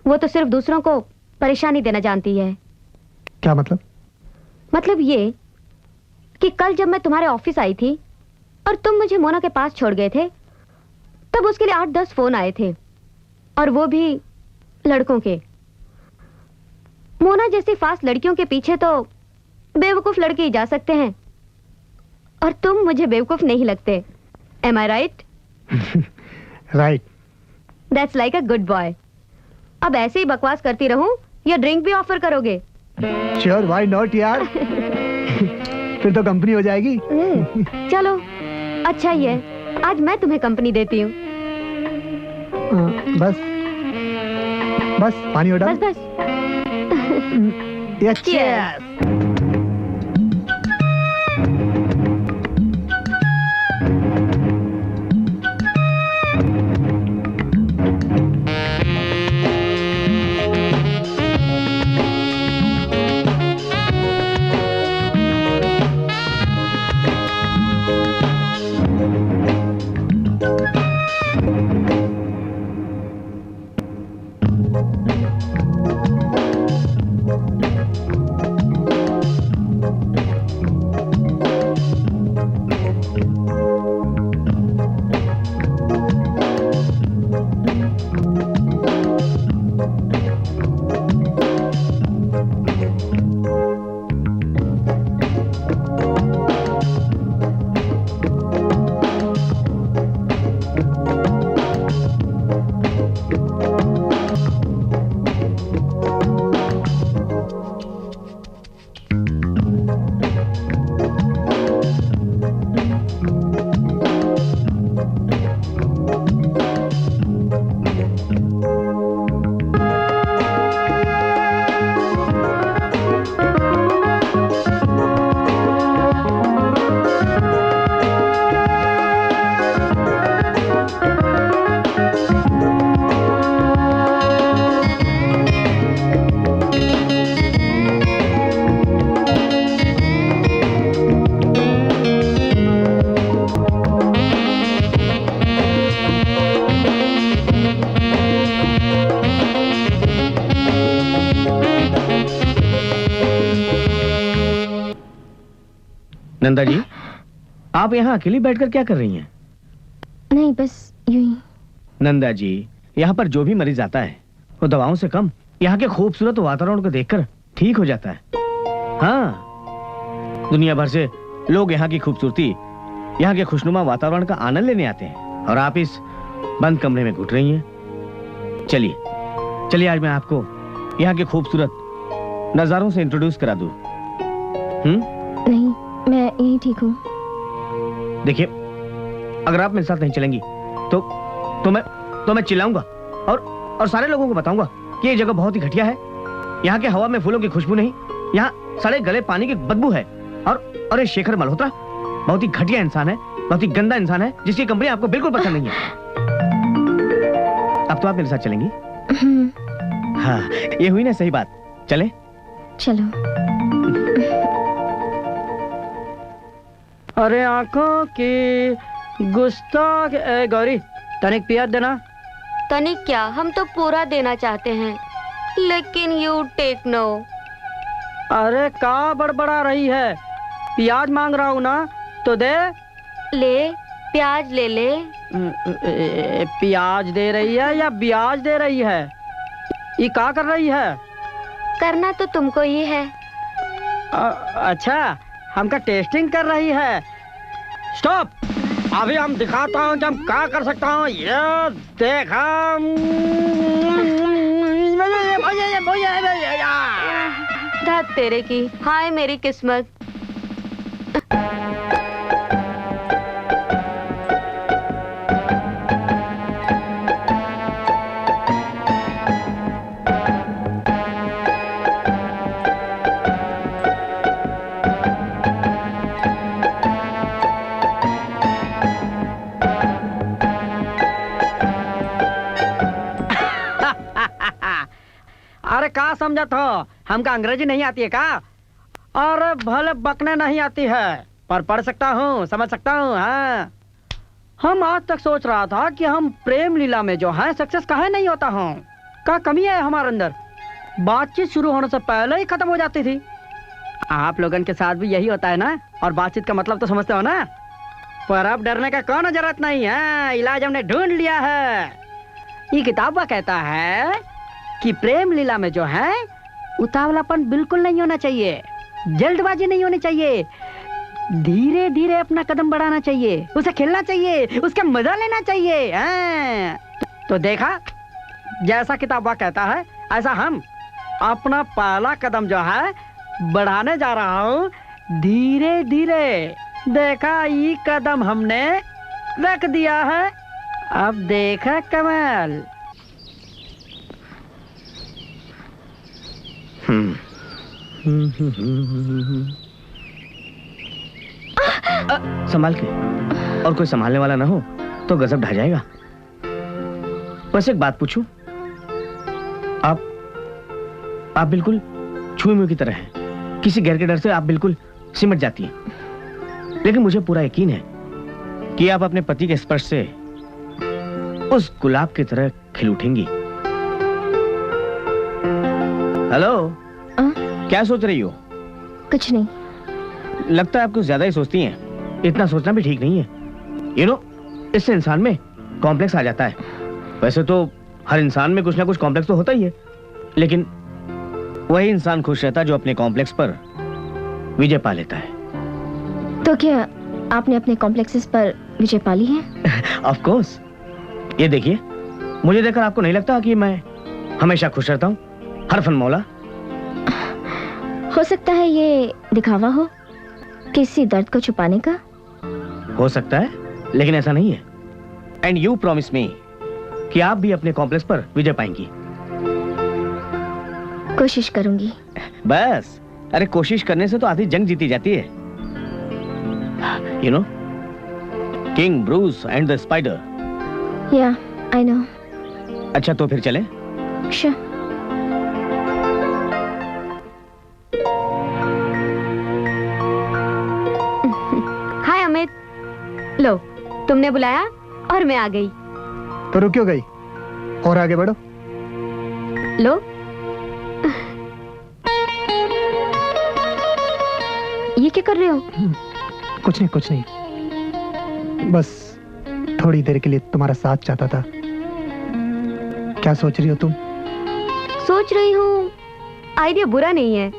वो तो सिर्फ दूसरों को परेशानी देना जानती है। क्या मतलब? मतलब ये कि कल जब मैं तुम्हारे ऑफिस आई थी और तुम मुझे मोना के पास छोड़ गए थे, तब उसके लिए 8-10 फोन आए थे, और वो भी लड़कों के। मोना जैसी फास्ट लड़कियों के पीछे तो बेवकूफ लड़के ही जा सकते हैं, और तुम मुझे बेवकूफ नहीं लगते। Am I right? Right. That's like a good boy. अब ऐसे ही बकवास करती रहूं या ड्रिंक भी ऑफर करोगे? श्योर, व्हाई नॉट यार। फिर तो कंपनी हो जाएगी। चलो, अच्छा ही है, आज मैं तुम्हें कंपनी देती हूँ। बस बस पानी ऑर्डर। बस बस। Yes, Cheers. नंदा जी, आप यहाँ अकेली बैठकर क्या कर रही हैं? नहीं, बस यूं ही। नंदा जी, यहाँ पर जो भी मरीज आता है वो दवाओं से कम यहाँ के खूबसूरत वातावरण को देखकर ठीक हो जाता है। हाँ, दुनिया भर से लोग यहाँ की खूबसूरती, यहाँ के खुशनुमा वातावरण का आनंद लेने आते हैं और आप इस बंद कमरे में घुट रही हैं। चलिए चलिए, आज मैं आपको यहाँ के खूबसूरत नजारों से इंट्रोड्यूस करा दूं। नहीं, मैं यहीं ठीक हूँ। देखिए, अगर आप मेरे साथ नहीं चलेंगी तो मैं चिल्लाऊंगा और सारे लोगों को बताऊंगा कि ये जगह बहुत ही घटिया है। यहाँ के हवा में फूलों की खुशबू नहीं, यहाँ सड़े गले पानी की बदबू है। और ये शेखर मल्होत्रा बहुत ही घटिया इंसान है, बहुत ही गंदा इंसान है, जिसकी कंपनी आपको बिल्कुल पसंद नहीं है। अब तो आप मेरे साथ चलेंगी? हाँ, ये हुई ना सही बात। चले? चलो। अरे आंखों की गुस्ताख। गौरी, तनिक पिया देना। तनिक क्या, हम तो पूरा देना चाहते हैं, लेकिन यू टेक नो। अरे का बड़बड़ा रही है? प्याज मांग रहा हूँ ना, तो दे। ले, प्याज ले ले। प्याज दे रही है या ब्याज दे रही है? ये क्या कर रही है? करना तो तुमको ही है। अच्छा, हमका टेस्टिंग कर रही है। स्टॉप, अभी हम दिखाता हूँ कि हम क्या कर सकता हूँ। ये देखा। धत तेरे की, हाय मेरी किस्मत। अरे का समझा था, हमका अंग्रेजी नहीं आती है का? अरे भले बकने नहीं आती है, पर पढ़ सकता हूँ, समझ सकता हूँ। हाँ, हम आज तक सोच रहा था कि हम प्रेम लीला में जो है सक्सेस काहे नहीं होता हूँ। क्या कमी है हमारे अंदर? बातचीत शुरू होने से पहले ही खत्म हो जाती थी। आप लोगन के साथ भी यही होता है ना? और बातचीत का मतलब तो समझते हो ना? पर अब डरने का कोई जरूरत नहीं है, इलाज हमने ढूंढ लिया है। ये किताब कहता है कि प्रेम लीला में जो है उतावलापन बिल्कुल नहीं होना चाहिए, जल्दबाजी नहीं होनी चाहिए, धीरे धीरे अपना कदम बढ़ाना चाहिए, उसे खेलना चाहिए, उसका मजा लेना चाहिए। तो देखा, जैसा किताब कहता है ऐसा हम अपना पहला कदम जो है बढ़ाने जा रहा हूँ, धीरे धीरे। देखा, ये कदम हमने रख दिया है, अब देखा कमाल। संभाल के, और कोई संभालने वाला ना हो तो गजब ढह जाएगा। बस एक बात पूछूं, आप बिल्कुल छुई मुई की तरह हैं। किसी गैर के डर से आप बिल्कुल सिमट जाती हैं, लेकिन मुझे पूरा यकीन है कि आप अपने पति के स्पर्श से उस गुलाब की तरह खिल उठेंगी। हेलो, क्या सोच रही हो? कुछ नहीं। लगता है आप कुछ ज्यादा ही सोचती हैं। इतना सोचना भी ठीक नहीं है। यू नो, इससे इंसान में कॉम्प्लेक्स आ जाता है। वैसे तो हर इंसान में कुछ ना कुछ कॉम्प्लेक्स तो होता ही है, लेकिन वही इंसान खुश रहता है जो अपने कॉम्प्लेक्स पर विजय पा लेता है। तो क्या आपने अपने कॉम्प्लेक्सेस पर विजय पा ली है? Of course. ये देखिए, मुझे देखकर आपको नहीं लगता कि मैं हमेशा खुश रहता हूँ, हर फन मौला? हो सकता है ये दिखावा हो, किसी दर्द को छुपाने का। हो सकता है, लेकिन ऐसा नहीं है। एंड यू प्रॉमिस मी कि आप भी अपने कॉम्प्लेक्स पर विजय पाएंगी। कोशिश करूंगी। बस, अरे कोशिश करने से तो आधी जंग जीती जाती है। You know, king Bruce and the spider. या, आई नो। अच्छा, तो फिर चले? Sure. हाय अमित, लो तुमने बुलाया और मैं आ गई। तो रुक क्यों गई? और आगे बढ़ो। लो। ये क्या कर रहे हो? कुछ नहीं कुछ नहीं, बस थोड़ी देर के लिए तुम्हारा साथ चाहता था। क्या सोच रही हो तुम? सोच रही हूँ आइडिया बुरा नहीं है।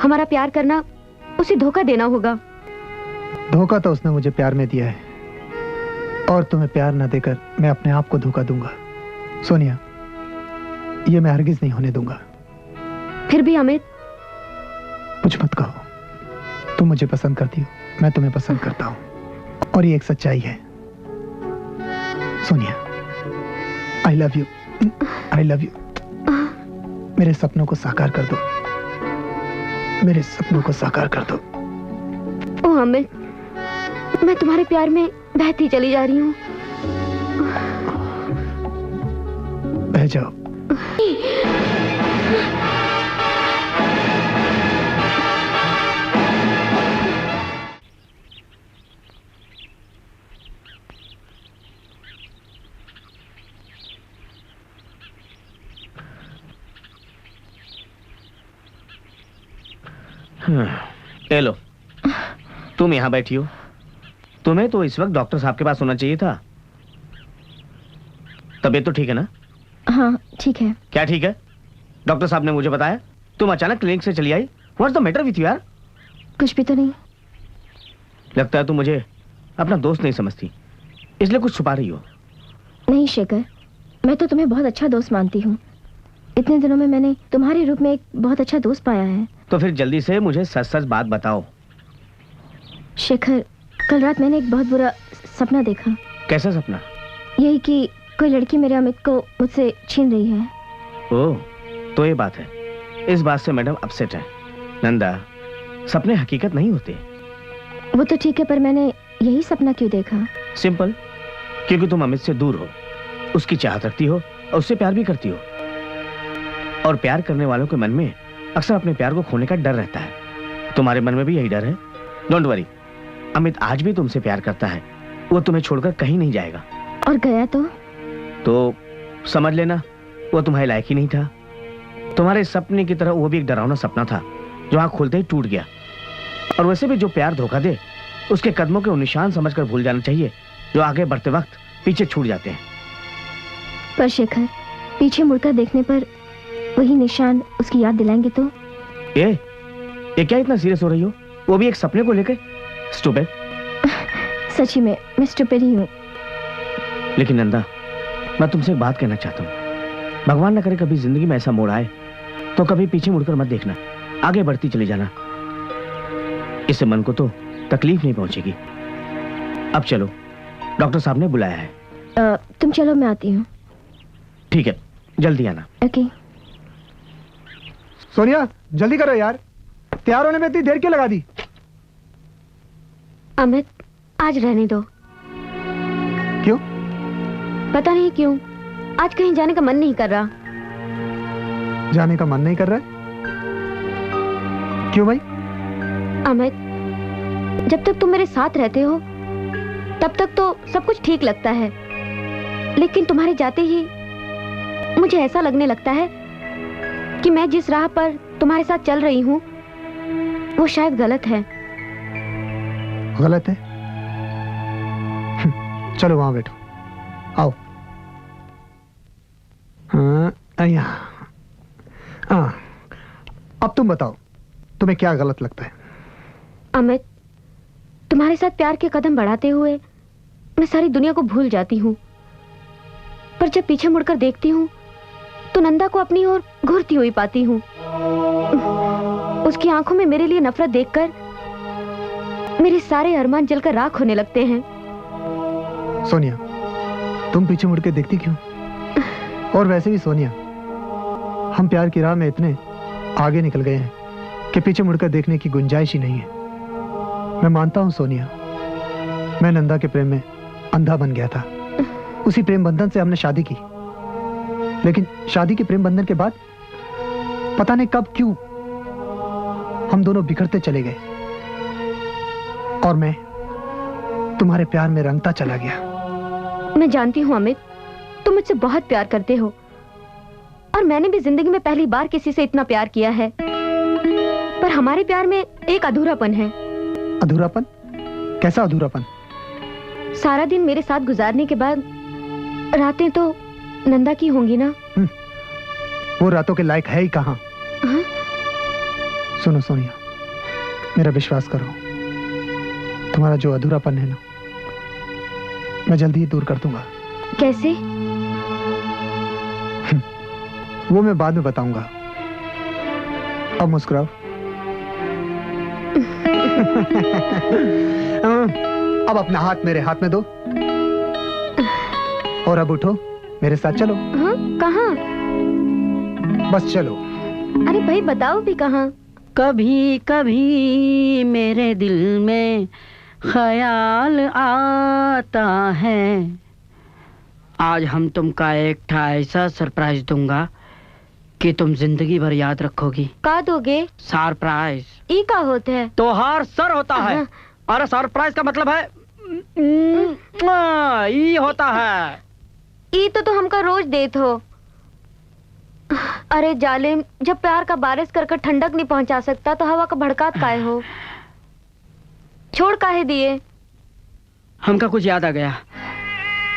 हमारा प्यार करना उसे धोखा देना होगा। धोखा तो उसने मुझे प्यार में दिया है, और तुम्हें प्यार न देकर मैं अपने आप को धोखा दूंगा। सोनिया, ये मैं हरगिज नहीं होने दूंगा। फिर भी अमित, कुछ मत कहो। तुम मुझे पसंद करती हो, मैं तुम्हें पसंद करता हूँ, और ये एक सच्चाई है। सोनिया, आई love you, I love you. मेरे सपनों को साकार कर दो, मेरे सपनों को साकार कर दो। ओ अमित, मैं तुम्हारे प्यार में बहती चली जा रही हूँ। बह जाओ। ले लो, तुम यहाँ बैठी हो। तुम्हें तो इस वक्त डॉक्टर साहब के पास होना चाहिए था। तबीयत तो ठीक है ना? हाँ ठीक है। क्या ठीक है? डॉक्टर साहब ने मुझे बताया तुम अचानक क्लिनिक से चली आई। What's the matter with you यार? कुछ भी तो नहीं। लगता है तुम मुझे अपना दोस्त नहीं समझती, इसलिए कुछ छुपा रही हो। नहीं शेखर, मैं तो तुम्हें बहुत अच्छा दोस्त मानती हूँ। इतने दिनों में मैंने तुम्हारे रूप में एक बहुत अच्छा दोस्त पाया है। तो फिर जल्दी से मुझे सच सच बात बताओ। शेखर, कल रात मैंने एक बहुत बुरा सपना देखा। कैसा सपना? यही कि कोई लड़की मेरे अमित को मुझसे छीन रही है। ओह, तो ये बात है। इस बात से मैडम अपसेट है। नंदा, सपने हकीकत नहीं होते। वो तो ठीक है, पर मैंने यही सपना क्यों देखा? सिंपल, क्योंकि तुम अमित से दूर हो, उसकी चाहत रखती हो और उससे प्यार भी करती हो। और प्यार करने वालों के मन में अक्सर अपने प्यार को खोने का डर रहता है। तुम्हारे मन में भी यही डर है। डोंट वरी, अमित आज भी तुमसे प्यार करता है। वो तुम्हें छोड़कर कहीं नहीं जाएगा। और गया तो समझ लेना वो तुम्हारे लायक ही नहीं था। तुम्हारे सपने की तरह वो भी एक डरावना सपना था जो आँख खोलते ही टूट गया। और वैसे भी जो प्यार धोखा दे उसके कदमों के निशान समझकर भूल जाना चाहिए, जो आगे बढ़ते वक्त पीछे छूट जाते हैं। पर शेखर, पीछे मुड़कर देखने पर वही निशान उसकी याद दिलाएंगे तो? ये क्या इतना सीरियस हो रही हो? वो भी एक सपने को लेकर? स्टूपिड। सच्ची में मैं स्टूपिड ही हूँ। लेकिन नंदा, मैं तुमसे एक बात कहना चाहता हूँ। भगवान न करे कभी जिंदगी में ऐसा मोड़ आए तो कभी पीछे मुड़कर मत देखना, आगे बढ़ती चली जाना। इससे मन को तो तकलीफ नहीं पहुंचेगी। अब चलो, डॉक्टर साहब ने बुलाया है। तुम चलो, मैं आती हूँ। ठीक है, जल्दी आना। ओके। सोनिया, जल्दी करो यार, तैयार होने में इतनी देर क्यों लगा दी? अमित, आज रहने दो। क्यों? पता नहीं क्यों, आज कहीं जाने का मन नहीं कर रहा। जाने का मन नहीं कर रहा है? क्यों भाई? अमित, जब तक तुम मेरे साथ रहते हो तब तक तो सब कुछ ठीक लगता है, लेकिन तुम्हारे जाते ही मुझे ऐसा लगने लगता है कि मैं जिस राह पर तुम्हारे साथ चल रही हूँ वो शायद गलत है। गलत है? चलो वहां बैठो, आओ। हाँ, अब तुम बताओ, तुम्हें क्या गलत लगता है? अमित, तुम्हारे साथ प्यार के कदम बढ़ाते हुए मैं सारी दुनिया को भूल जाती हूँ, पर जब पीछे मुड़कर देखती हूँ तो नंदा को अपनी ओर घूरती हुई पाती हूँ। उसकी आंखों में मेरे लिए नफरत देखकर मेरे सारे अरमान जलकर राख होने लगते हैं। सोनिया, तुम पीछे मुड़ के देखती क्यों? और वैसे भी सोनिया, हम प्यार की राह में इतने आगे निकल गए हैं कि पीछे मुड़कर देखने की गुंजाइश ही नहीं है। मैं मानता हूं सोनिया, मैं नंदा के प्रेम में अंधा बन गया था। उसी प्रेम बंधन से हमने शादी की, लेकिन शादी के प्रेम बंधन के बाद पता नहीं कब क्यों हम दोनों बिखरते चले गए और मैं तुम्हारे प्यार में रंगता चला गया। मैं जानती हूँ अमित, तुम मुझसे बहुत प्यार करते हो और मैंने भी जिंदगी में पहली बार किसी से इतना प्यार किया है, पर हमारे प्यार में एक अधूरापन है। अधूरापन? कैसा अधूरापन? सारा दिन मेरे साथ गुजारने के बाद रातें तो नंदा की होंगी ना? वो रातों के लायक है ही कहाँ? सुनो सोनिया, मेरा विश्वास करो, तुम्हारा जो अधूरापन है ना, मैं जल्दी ही दूर कर दूंगा। कैसे? वो मैं बाद में बताऊंगा। अब मुस्कुराओ। अब अपना हाथ मेरे हाथ में दो और अब उठो, मेरे साथ चलो। हाँ, कहाँ? बस चलो। अरे भाई बताओ भी कहाँ? कभी कभी मेरे दिल में ख्याल आता है, आज हम तुमका एक ठा ऐसा सरप्राइज दूंगा कि तुम जिंदगी भर याद रखोगी। का दोगे? सरप्राइज। ई का होता है? तोहार सर होता है। हाँ। अरे सरप्राइज का मतलब है ई होता है। ई तो हमका रोज देत हो। अरे जालिम, जब प्यार का बारिश कर ठंडक नहीं पहुंचा सकता तो हवा का भड़कात काहे हो? छोड़ काहे दिए? हमका कुछ याद आ गया।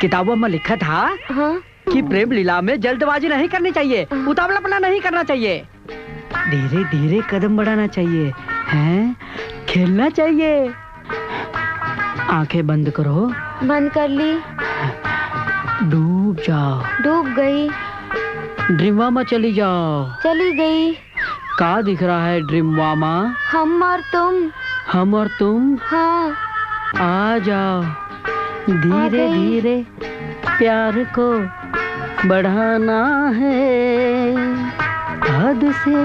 किताबों में लिखा था हाँ? कि प्रेम लीला में जल्दबाजी नहीं करनी चाहिए, उतावलापना नहीं करना चाहिए, धीरे धीरे कदम बढ़ाना चाहिए, हैं? खेलना चाहिए। आंखें बंद करो। बंद कर ली। डूब जाओ। डूब गई। ड्रीमवा में चली जाओ। चली गई। का दिख रहा है ड्रीमवा में? हम और तुम। हम और तुम? हाँ। आ जाओ। धीरे धीरे प्यार को बढ़ाना है हद से।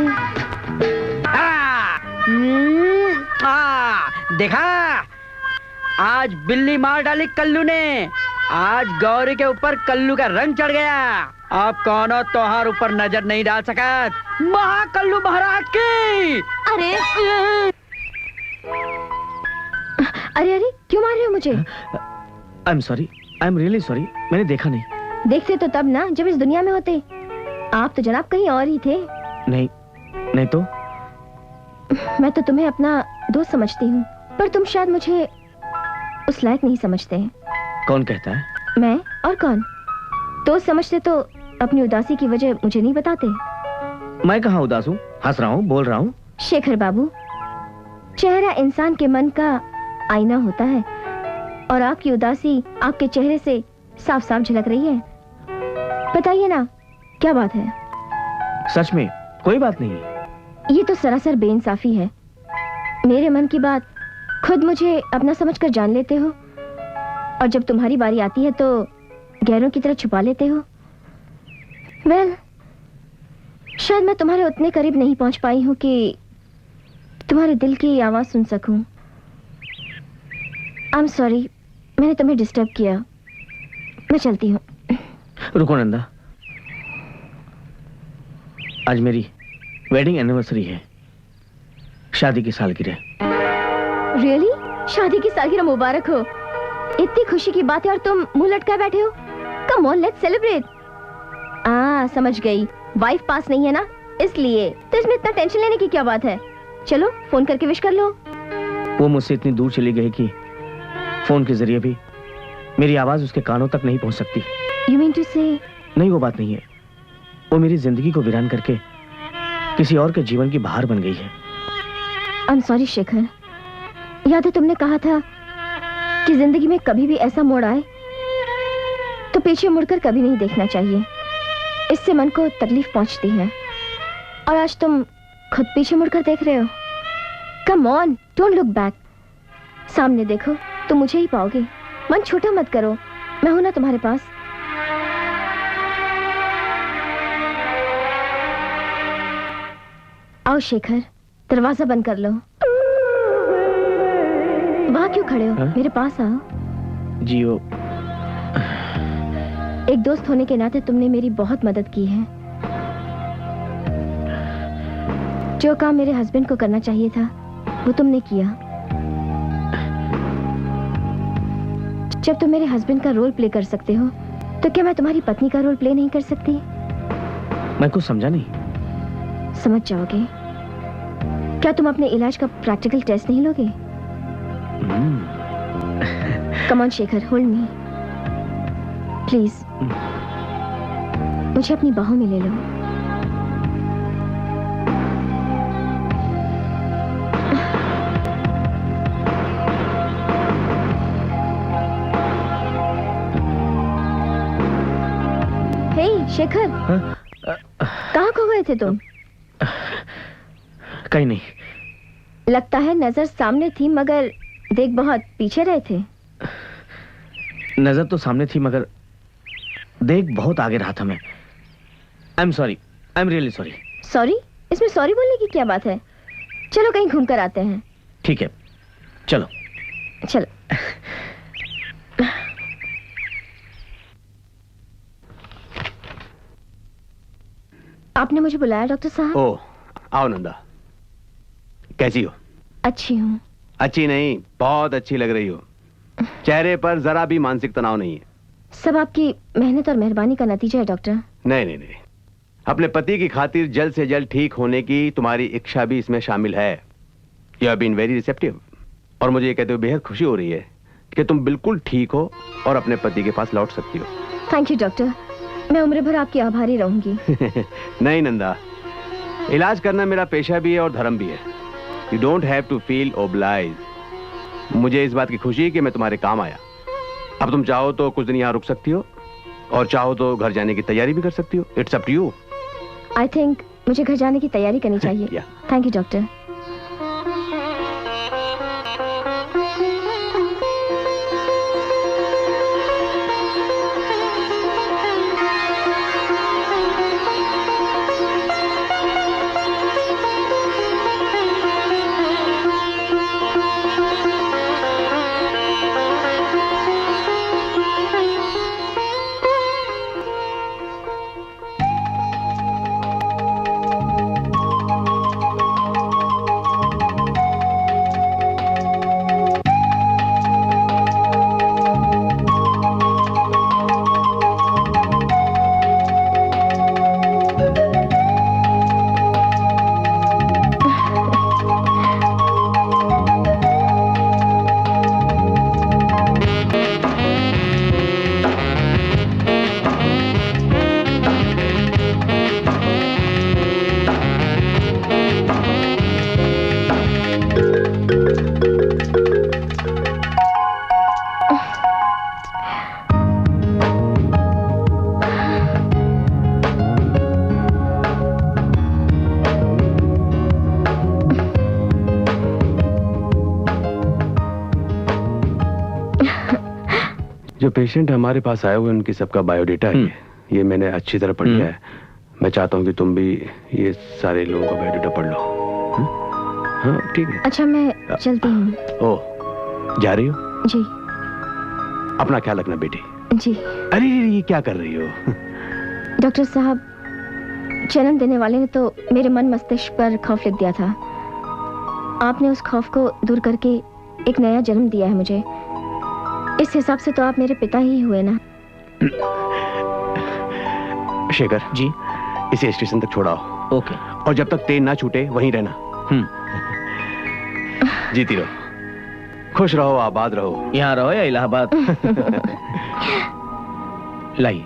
देखा, आज बिल्ली मार डाली कल्लू ने। आज गौरी के ऊपर कल्लू का रंग चढ़ गया। अब कौनो तोहार ऊपर नजर नहीं डाल सका। महाकल्लू महाराज की। अरे अरे अरे, क्यों मार रहे हो मुझे? आई am sorry, I am really sorry, मैंने देखा नहीं। देखते तो तब ना जब इस दुनिया में होते। आप तो जनाब कहीं और ही थे। नहीं, नहीं तो? मैं तो तुम्हें अपना दोस्त समझती हूँ, पर तुम शायद मुझे उस लायक नहीं समझते हैं। कौन कहता है? मैं और कौन? दोस्त समझते तो अपनी उदासी की वजह मुझे नहीं बताते। मैं कहाँ उदास हूँ? हंस रहा हूँ, बोल रहा हूँ। शेखर बाबू, चेहरा इंसान के मन का आईना होता है और आपकी उदासी आपके चेहरे से साफ साफ झलक रही है। बताइए ना, क्या बात है? सच में कोई बात नहीं है। ये तो सरासर बेइंसाफी है। मेरे मन की बात खुद मुझे अपना समझकर जान लेते हो और जब तुम्हारी बारी आती है तो गैरों की तरह छुपा लेते हो। वेल, शायद मैं तुम्हारे उतने करीब नहीं पहुंच पाई हूं कि तुम्हारे दिल की आवाज सुन सकूं। आई एम सॉरी, मैंने तुम्हें डिस्टर्ब किया। मैं चलती हूँ। रुको नंदा, आज मेरी वेडिंग एनिवर्सरी है, शादी की सालगिरह। रियली? शादी की सालगिरह मुबारक हो। इतनी खुशी की बात है और तुम मुंह लटका बैठे हो। Come on, let's celebrate. समझ गई, वाइफ पास नहीं है ना, इसलिए। तो इसमें इतना टेंशन लेने की क्या बात है? चलो फोन करके विश कर लो। वो मुझसे इतनी दूर चली गई कि फोन के जरिए भी मेरी आवाज उसके कानों तक नहीं पहुंच सकती। You mean to say? नहीं, वो बात नहीं है। वो मेरी जिंदगी को वीरान करके किसी और के जीवन की बहार बन गई है। I'm sorry शेखर, याद है तुमने कहा था कि जिंदगी में कभी भी ऐसा मोड़ आए तो पीछे मुड़कर कभी नहीं देखना चाहिए, इससे मन को तकलीफ पहुंचती है। और आज तुम खुद पीछे मुड़कर देख रहे हो। Come on, don't look back. सामने देखो तो मुझे ही पाओगे। मन छोटा मत करो, मैं हूं ना तुम्हारे पास। आओ शेखर, दरवाजा बंद कर लो। वहां क्यों खड़े हो? मेरे पास आओ। जी, वो एक दोस्त होने के नाते तुमने मेरी बहुत मदद की है। जो काम मेरे हस्बैंड को करना चाहिए था वो तुमने किया। जब तुम मेरे हस्बैंड का रोल प्ले कर सकते हो तो क्या मैं तुम्हारी पत्नी का रोल प्ले नहीं कर सकती? मैं कुछ समझा नहीं। समझ जाओगे। क्या तुम अपने इलाज का प्रैक्टिकल टेस्ट नहीं लोगे? Come on Shekhar, hold me please. मुझे अपनी बाहों में ले लो। हे शेखर, कहाँ खो गए थे तुम? कहीं नहीं। लगता है नजर सामने थी मगर देख बहुत पीछे रहे थे। नजर तो सामने थी मगर देख बहुत आगे रहा था मैं। आई am sorry, I am really sorry. Sorry? इसमें सॉरी बोलने की क्या बात है? चलो कहीं घूम कर आते हैं। ठीक है, चलो चलो। आपने मुझे बुलाया डॉक्टर साहब? ओ, आओ नंदा। कैसी हो? अच्छी हूँ। अच्छी नहीं, बहुत अच्छी लग रही हो। चेहरे पर जरा भी मानसिक तनाव नहीं है। सब आपकी मेहनत और मेहरबानी का नतीजा है डॉक्टर। नहीं नहीं नहीं, अपने पति की खातिर जल्द से जल्द ठीक होने की तुम्हारी इच्छा भी इसमें शामिल है। You have been very receptive. और मुझे ये कहते हुए बेहद खुशी हो रही है कि तुम बिल्कुल ठीक हो और अपने पति के पास लौट सकती हो। थैंक यू डॉक्टर, मैं उम्र भर आपकी आभारी रहूंगी। नहीं नंदा, इलाज करना मेरा पेशा भी है और धर्म भी है। You don't have to feel oblige. मुझे इस बात की खुशी है कि मैं तुम्हारे काम आया। अब तुम चाहो तो कुछ दिन यहाँ रुक सकती हो और चाहो तो घर जाने की तैयारी भी कर सकती हो। It's up to you. I think मुझे घर जाने की तैयारी करनी चाहिए। Thank you doctor. जो पेशेंट हमारे पास आए हुए उनकी सबका बायोडेटा है। ये मैंने अच्छी तरह पढ़ लिया है। मैं चाहता हूँ कि तुम भी ये सारे लोगों का बायोडेटा पढ़ लो। हाँ ठीक है। अच्छा मैं चलती हूँ। ओह, जा रही हो? जी। अपना ख्याल रखना बेटी। जी। अरे ये क्या कर रही हो? डॉक्टर साहब, जन्म देने वाले ने तो मेरे मन मस्तिष्क पर खौफ लिख दिया था। आपने उस खौफ को दूर करके एक नया जन्म दिया है मुझे। इस हिसाब से तो आप मेरे पिता ही हुए ना। शेखर जी, इसे स्टेशन तक छोड़ाओ। ओके। और जब तक ट्रेन ना छूटे वहीं रहना। जीती रहो, खुश रहो, आबाद रहो। यहाँ रहो या इलाहाबाद। लाइए।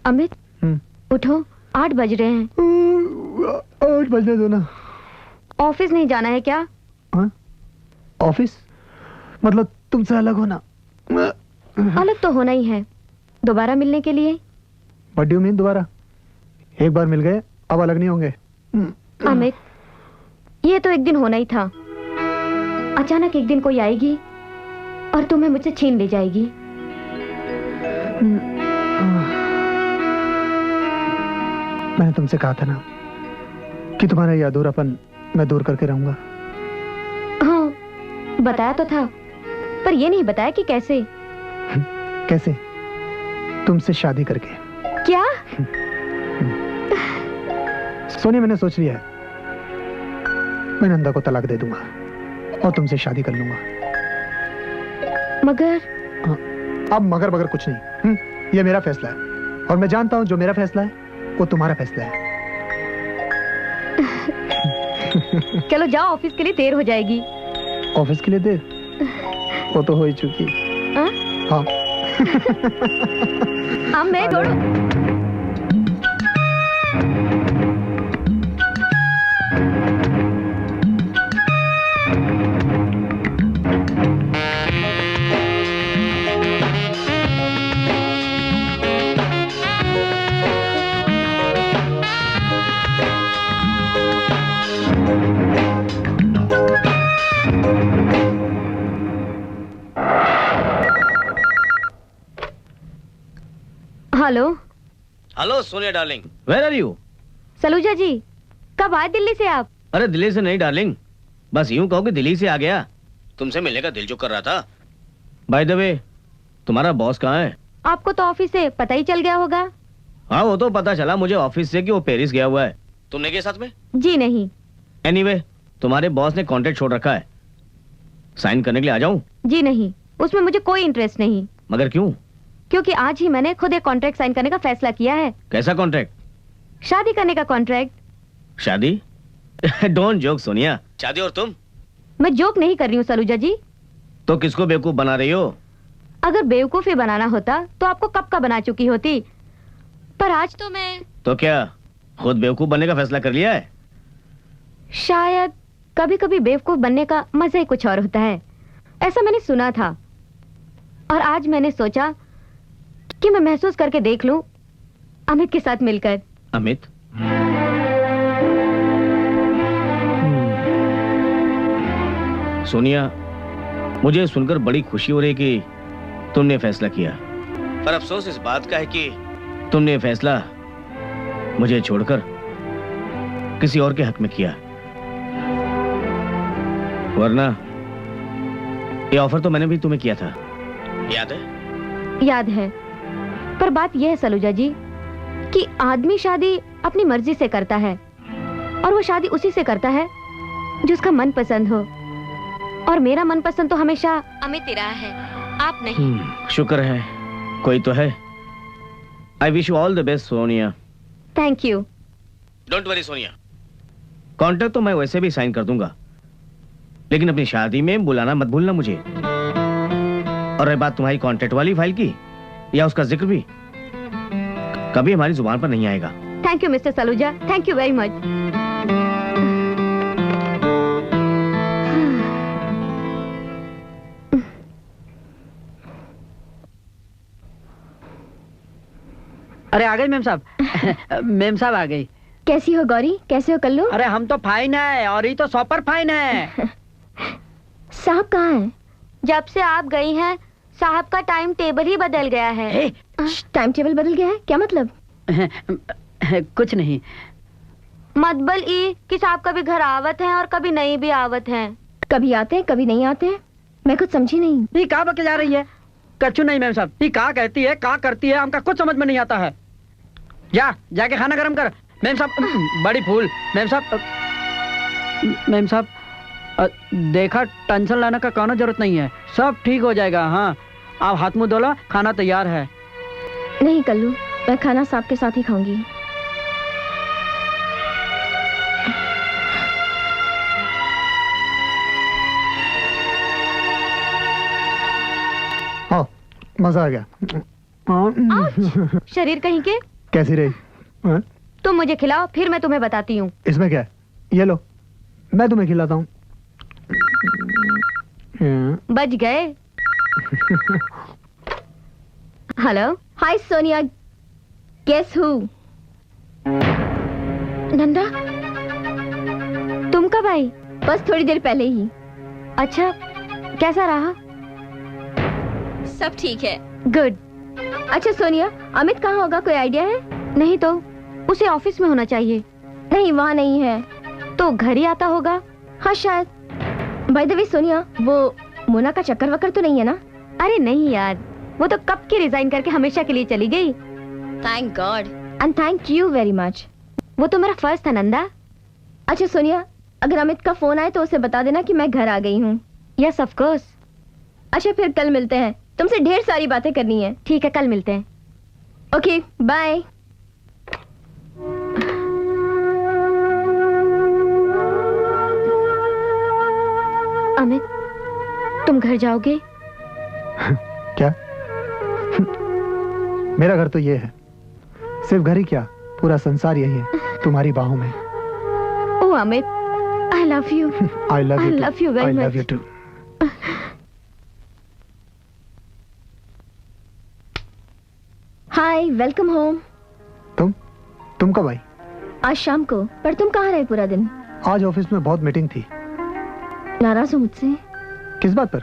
अमित, उठो, 8 बज रहे हैं। 8 बजने दो ना। ऑफिस नहीं जाना है क्या? हाँ? ऑफिस मतलब तुमसे अलग होना? अलग तो होना ही है, दोबारा मिलने के लिए। What do you mean दोबारा? एक बार मिल गए, अब अलग नहीं होंगे। अमित, ये तो एक दिन होना ही था। अचानक एक दिन कोई आएगी और तुम्हें मुझसे छीन ले जाएगी। मैंने तुमसे कहा था ना कि तुम्हारा ये अधूरापन मैं दूर करके रहूंगा। हाँ, बताया तो था, पर ये नहीं बताया कि कैसे। कैसे? तुमसे शादी करके। क्या? सोनी, मैंने सोच लिया है, मैं नंदा को तलाक दे दूंगा और तुमसे शादी कर लूंगा। मगर अब मगर बगर कुछ नहीं। ये मेरा फैसला है और मैं जानता हूं जो मेरा फैसला है वो तुम्हारा फैसला है। चलो जाओ, ऑफिस के लिए देर हो जाएगी। ऑफिस के लिए देर? वो तो हो ही चुकी। हाँ। अमित छोड़ो। Hello. Hello Sonia darling, where are you? Saluja ji, कब आए दिल्ली से आप? अरे दिल्ली से नहीं डार्लिंग, बस यूं कहो कि दिल्ली से आ गया। तुमसे मिलने का दिल जो कर रहा था। बाय द वे, तुम्हारा बॉस कहाँ है? आपको तो ऑफिस से पता ही चल गया होगा। हाँ वो तो पता चला मुझे ऑफिस से कि वो पेरिस गया हुआ है। तुमने गए साथ में? जी नहीं। एनीवे, तुम्हारे बॉस ने कॉन्ट्रैक्ट छोड़ रखा है, साइन करने के लिए आ जाऊं? जी नहीं, उसमें मुझे कोई इंटरेस्ट नहीं। मगर क्यों? क्योंकि आज ही मैंने खुद एक कॉन्ट्रैक्ट साइन करने का फैसला किया है। कैसा कॉन्ट्रैक्ट? शादी करने का कॉन्ट्रैक्ट। शादी? Don't joke Sonia. शादी और तुम? मैं जोक नहीं कर रही हूँ सलूजा जी। तो किसको बेवकूफ बना रही हो? अगर बेवकूफी बनाना होता तो आपको कब का बना चुकी होती, पर आज तो मैं। तो क्या खुद बेवकूफ बनने का फैसला कर लिया है? शायद कभी कभी बेवकूफ बनने का मजा ही कुछ और होता है, ऐसा मैंने सुना था। और आज मैंने सोचा कि मैं महसूस करके देख लूं अमित के साथ मिलकर। अमित? सोनिया, मुझे सुनकर बड़ी खुशी हो रही कि तुमने फैसला किया, पर अफसोस इस बात का है कि तुमने ये फैसला मुझे छोड़कर किसी और के हक में किया। वरना ये ऑफर तो मैंने भी तुम्हें किया था, याद है? याद है, पर बात यह है सलूजा जी कि आदमी शादी अपनी मर्जी से करता है, और वो शादी उसी से करता है जो उसका मन पसंद हो। और मेरा मन पसंद तो हमेशा अमित ही रहा है, आप नहीं। शुक्र है कोई तो है। I wish you all the best Sonia. Thank you. Don't worry Sonia, contract तो मैं वैसे भी साइन कर दूंगा, लेकिन अपनी शादी में बुलाना मत भूलना मुझे। और रही बात तुम्हारी कॉन्ट्रैक्ट वाली फाइल की, या उसका जिक्र भी कभी हमारी जुबान पर नहीं आएगा। Thank you mister Saluja, thank you very much. अरे आ गई मेम साहब। मेम साहब आ गई। कैसी हो गौरी, कैसे हो कल्लू? अरे हम तो फाइन है, और ये तो सुपर फाइन है। साहब कहाँ हैं? जब से आप गई हैं साहब का टाइम टेबल ही बदल गया है। टाइम टेबल बदल गया है? क्या मतलब? कुछ नहीं। मतबल ई कि साहब कभी घर आवत हैं और कभी नहीं भी आवत हैं। कभी आते हैं कभी नहीं आते हैं, मैं कुछ समझी नहीं। ये कहाँ बके जा रही है? कछु नहीं मेम साहब, ये कहाँ कहती है कहाँ करती है, हमका कुछ समझ में नहीं आता है। जाके खाना गरम कर मेम साहब। बड़ी फूल मेम साहब। मेम साहब देखा, टेंशन लेने का कोनो जरूरत नहीं है, सब ठीक हो जाएगा। हाँ आप हाथ मुंह धो लो, खाना तैयार है। नहीं कल्लू, मैं खाना साहब के साथ ही खाऊंगी। आओ, मजा आ गया। शरीर कहीं के। कैसी रही? हाँ? तुम मुझे खिलाओ, फिर मैं तुम्हें बताती हूँ। इसमें क्या है? ये लो, मैं तुम्हें खिलाता हूँ। बच गए। हेलो, हाय सोनिया, गेस हू? नंदा, तुम कब आई? बस थोड़ी देर पहले ही। अच्छा, कैसा रहा? सब ठीक है। गुड। अच्छा सोनिया, अमित कहाँ होगा, कोई आइडिया है? नहीं तो उसे ऑफिस में होना चाहिए। नहीं, वहाँ नहीं है। तो घर ही आता होगा। हाँ शायद। बाय द वे सोनिया, वो मोना का चक्कर वक्कर तो नहीं है ना? अरे नहीं यार, वो तो कब की रिजाइन करके हमेशा के लिए चली गई। Thank God and thank you very much. वो तो मेरा फर्ज था नंदा। अच्छा सोनिया, अगर अमित का फोन आए तो उसे बता देना कि मैं घर आ गई हूँ। Yes of course. अच्छा फिर कल मिलते हैं, तुमसे ढेर सारी बातें करनी है। ठीक है, कल मिलते हैं। Okay bye. अमित, तुम घर जाओगे? क्या? मेरा घर तो ये है, सिर्फ घर ही क्या, पूरा संसार यही है, तुम्हारी बाहों में। Oh Amit, I love you. I love I you, love you very I love much. You too. Hi, welcome home. तुम कब आई? आज शाम को। पर तुम कहाँ रहे पूरा दिन? आज ऑफिस में बहुत मीटिंग थी। नाराज हो मुझसे? किस बात पर?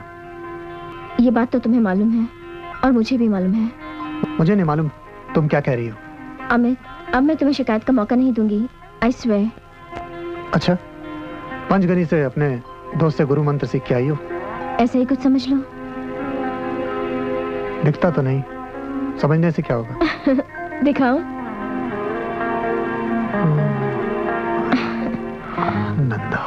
ये बात तो तुम्हें मालूम है और मुझे भी मालूम है। मुझे नहीं मालूम तुम क्या कह रही हो। अमित, अब मैं तुम्हें शिकायत का मौका नहीं दूंगी, आई स्वेयर। अच्छा, पंचगनी से अपने दोस्त से गुरु मंत्र सीख के आई हो? ऐसे ही कुछ समझ लो। दिखता तो नहीं, समझने से क्या होगा? दिखाओ। नंदा।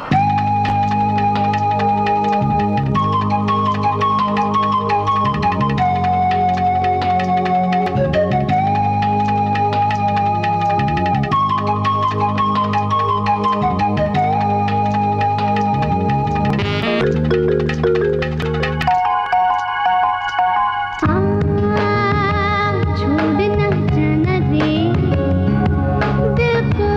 छोड़ना जाना रे दिल को।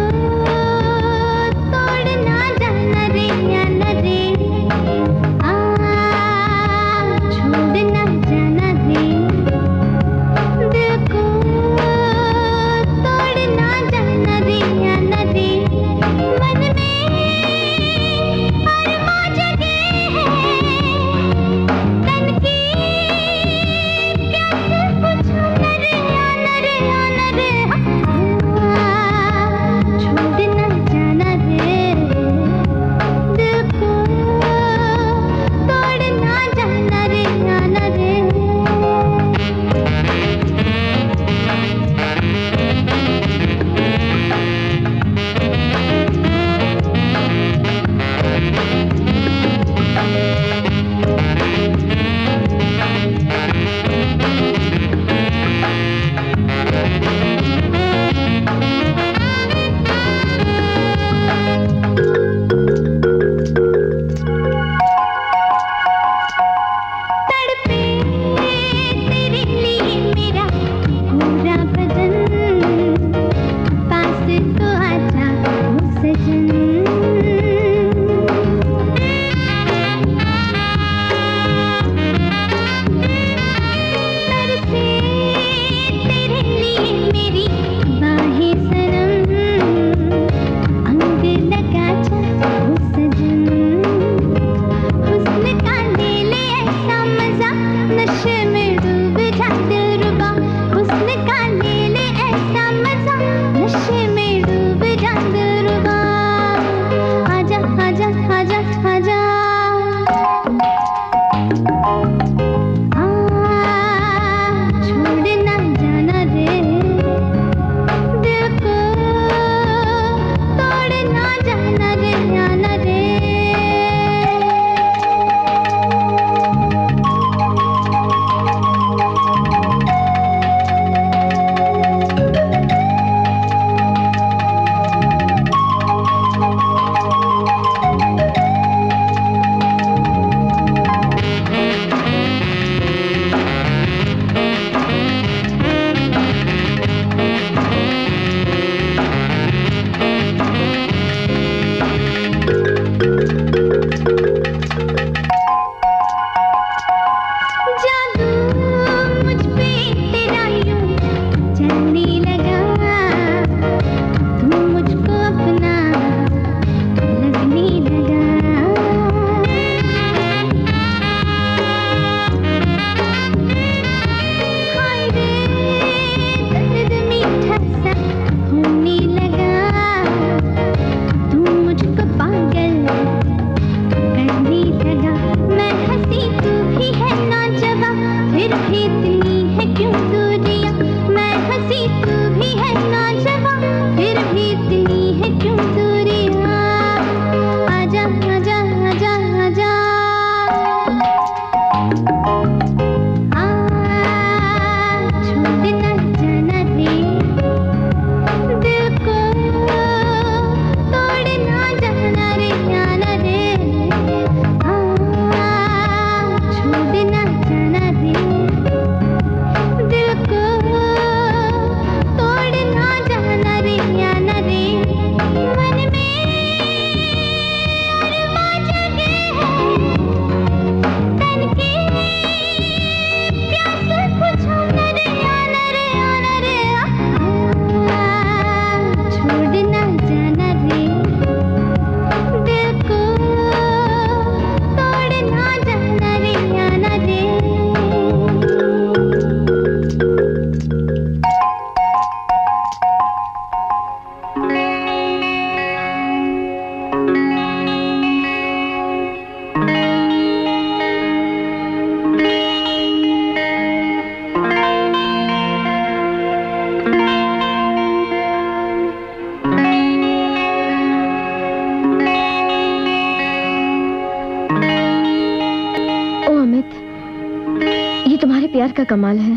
का कमाल है।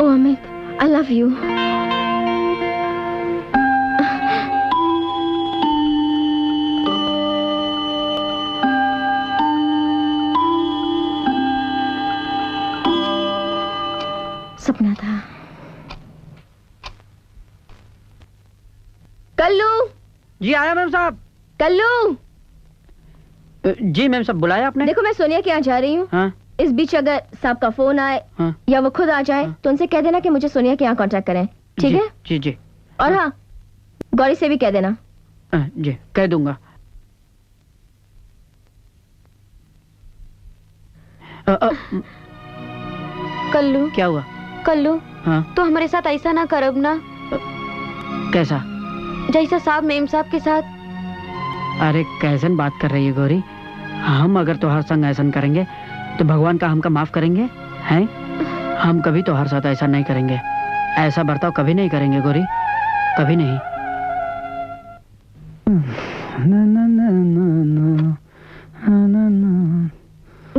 ओ अमित, आई लव यू। सपना था। कल्लू। जी आया मैम साहब। कल्लू। जी मैम साहब, बुलाया आपने? देखो मैं सोनिया के यहाँ जा रही हूँ। हाँ? इस बीच अगर साहब का फोन आए हाँ? या वो खुद आ जाए तो उनसे कह देना कि मुझे सोनिया के यहाँ कांटेक्ट करें, ठीक है? जी जी। और हाँ, गौरी से भी कह देना। जी कह दूंगा। कल्लू। क्या हुआ? कल्लू, हाँ? तो हमारे साथ ऐसा ना कर अब ना, कैसा? जैसा साहब मेम साहब के साथ। अरे कैसन बात कर रही है गौरी? हम अगर तोहार संग ऐसा करेंगे तो भगवान का हमका माफ करेंगे हैं? हम कभी तोहार साथ ऐसा नहीं करेंगे। ऐसा बर्ताव कभी नहीं करेंगे गौरी, कभी नहीं।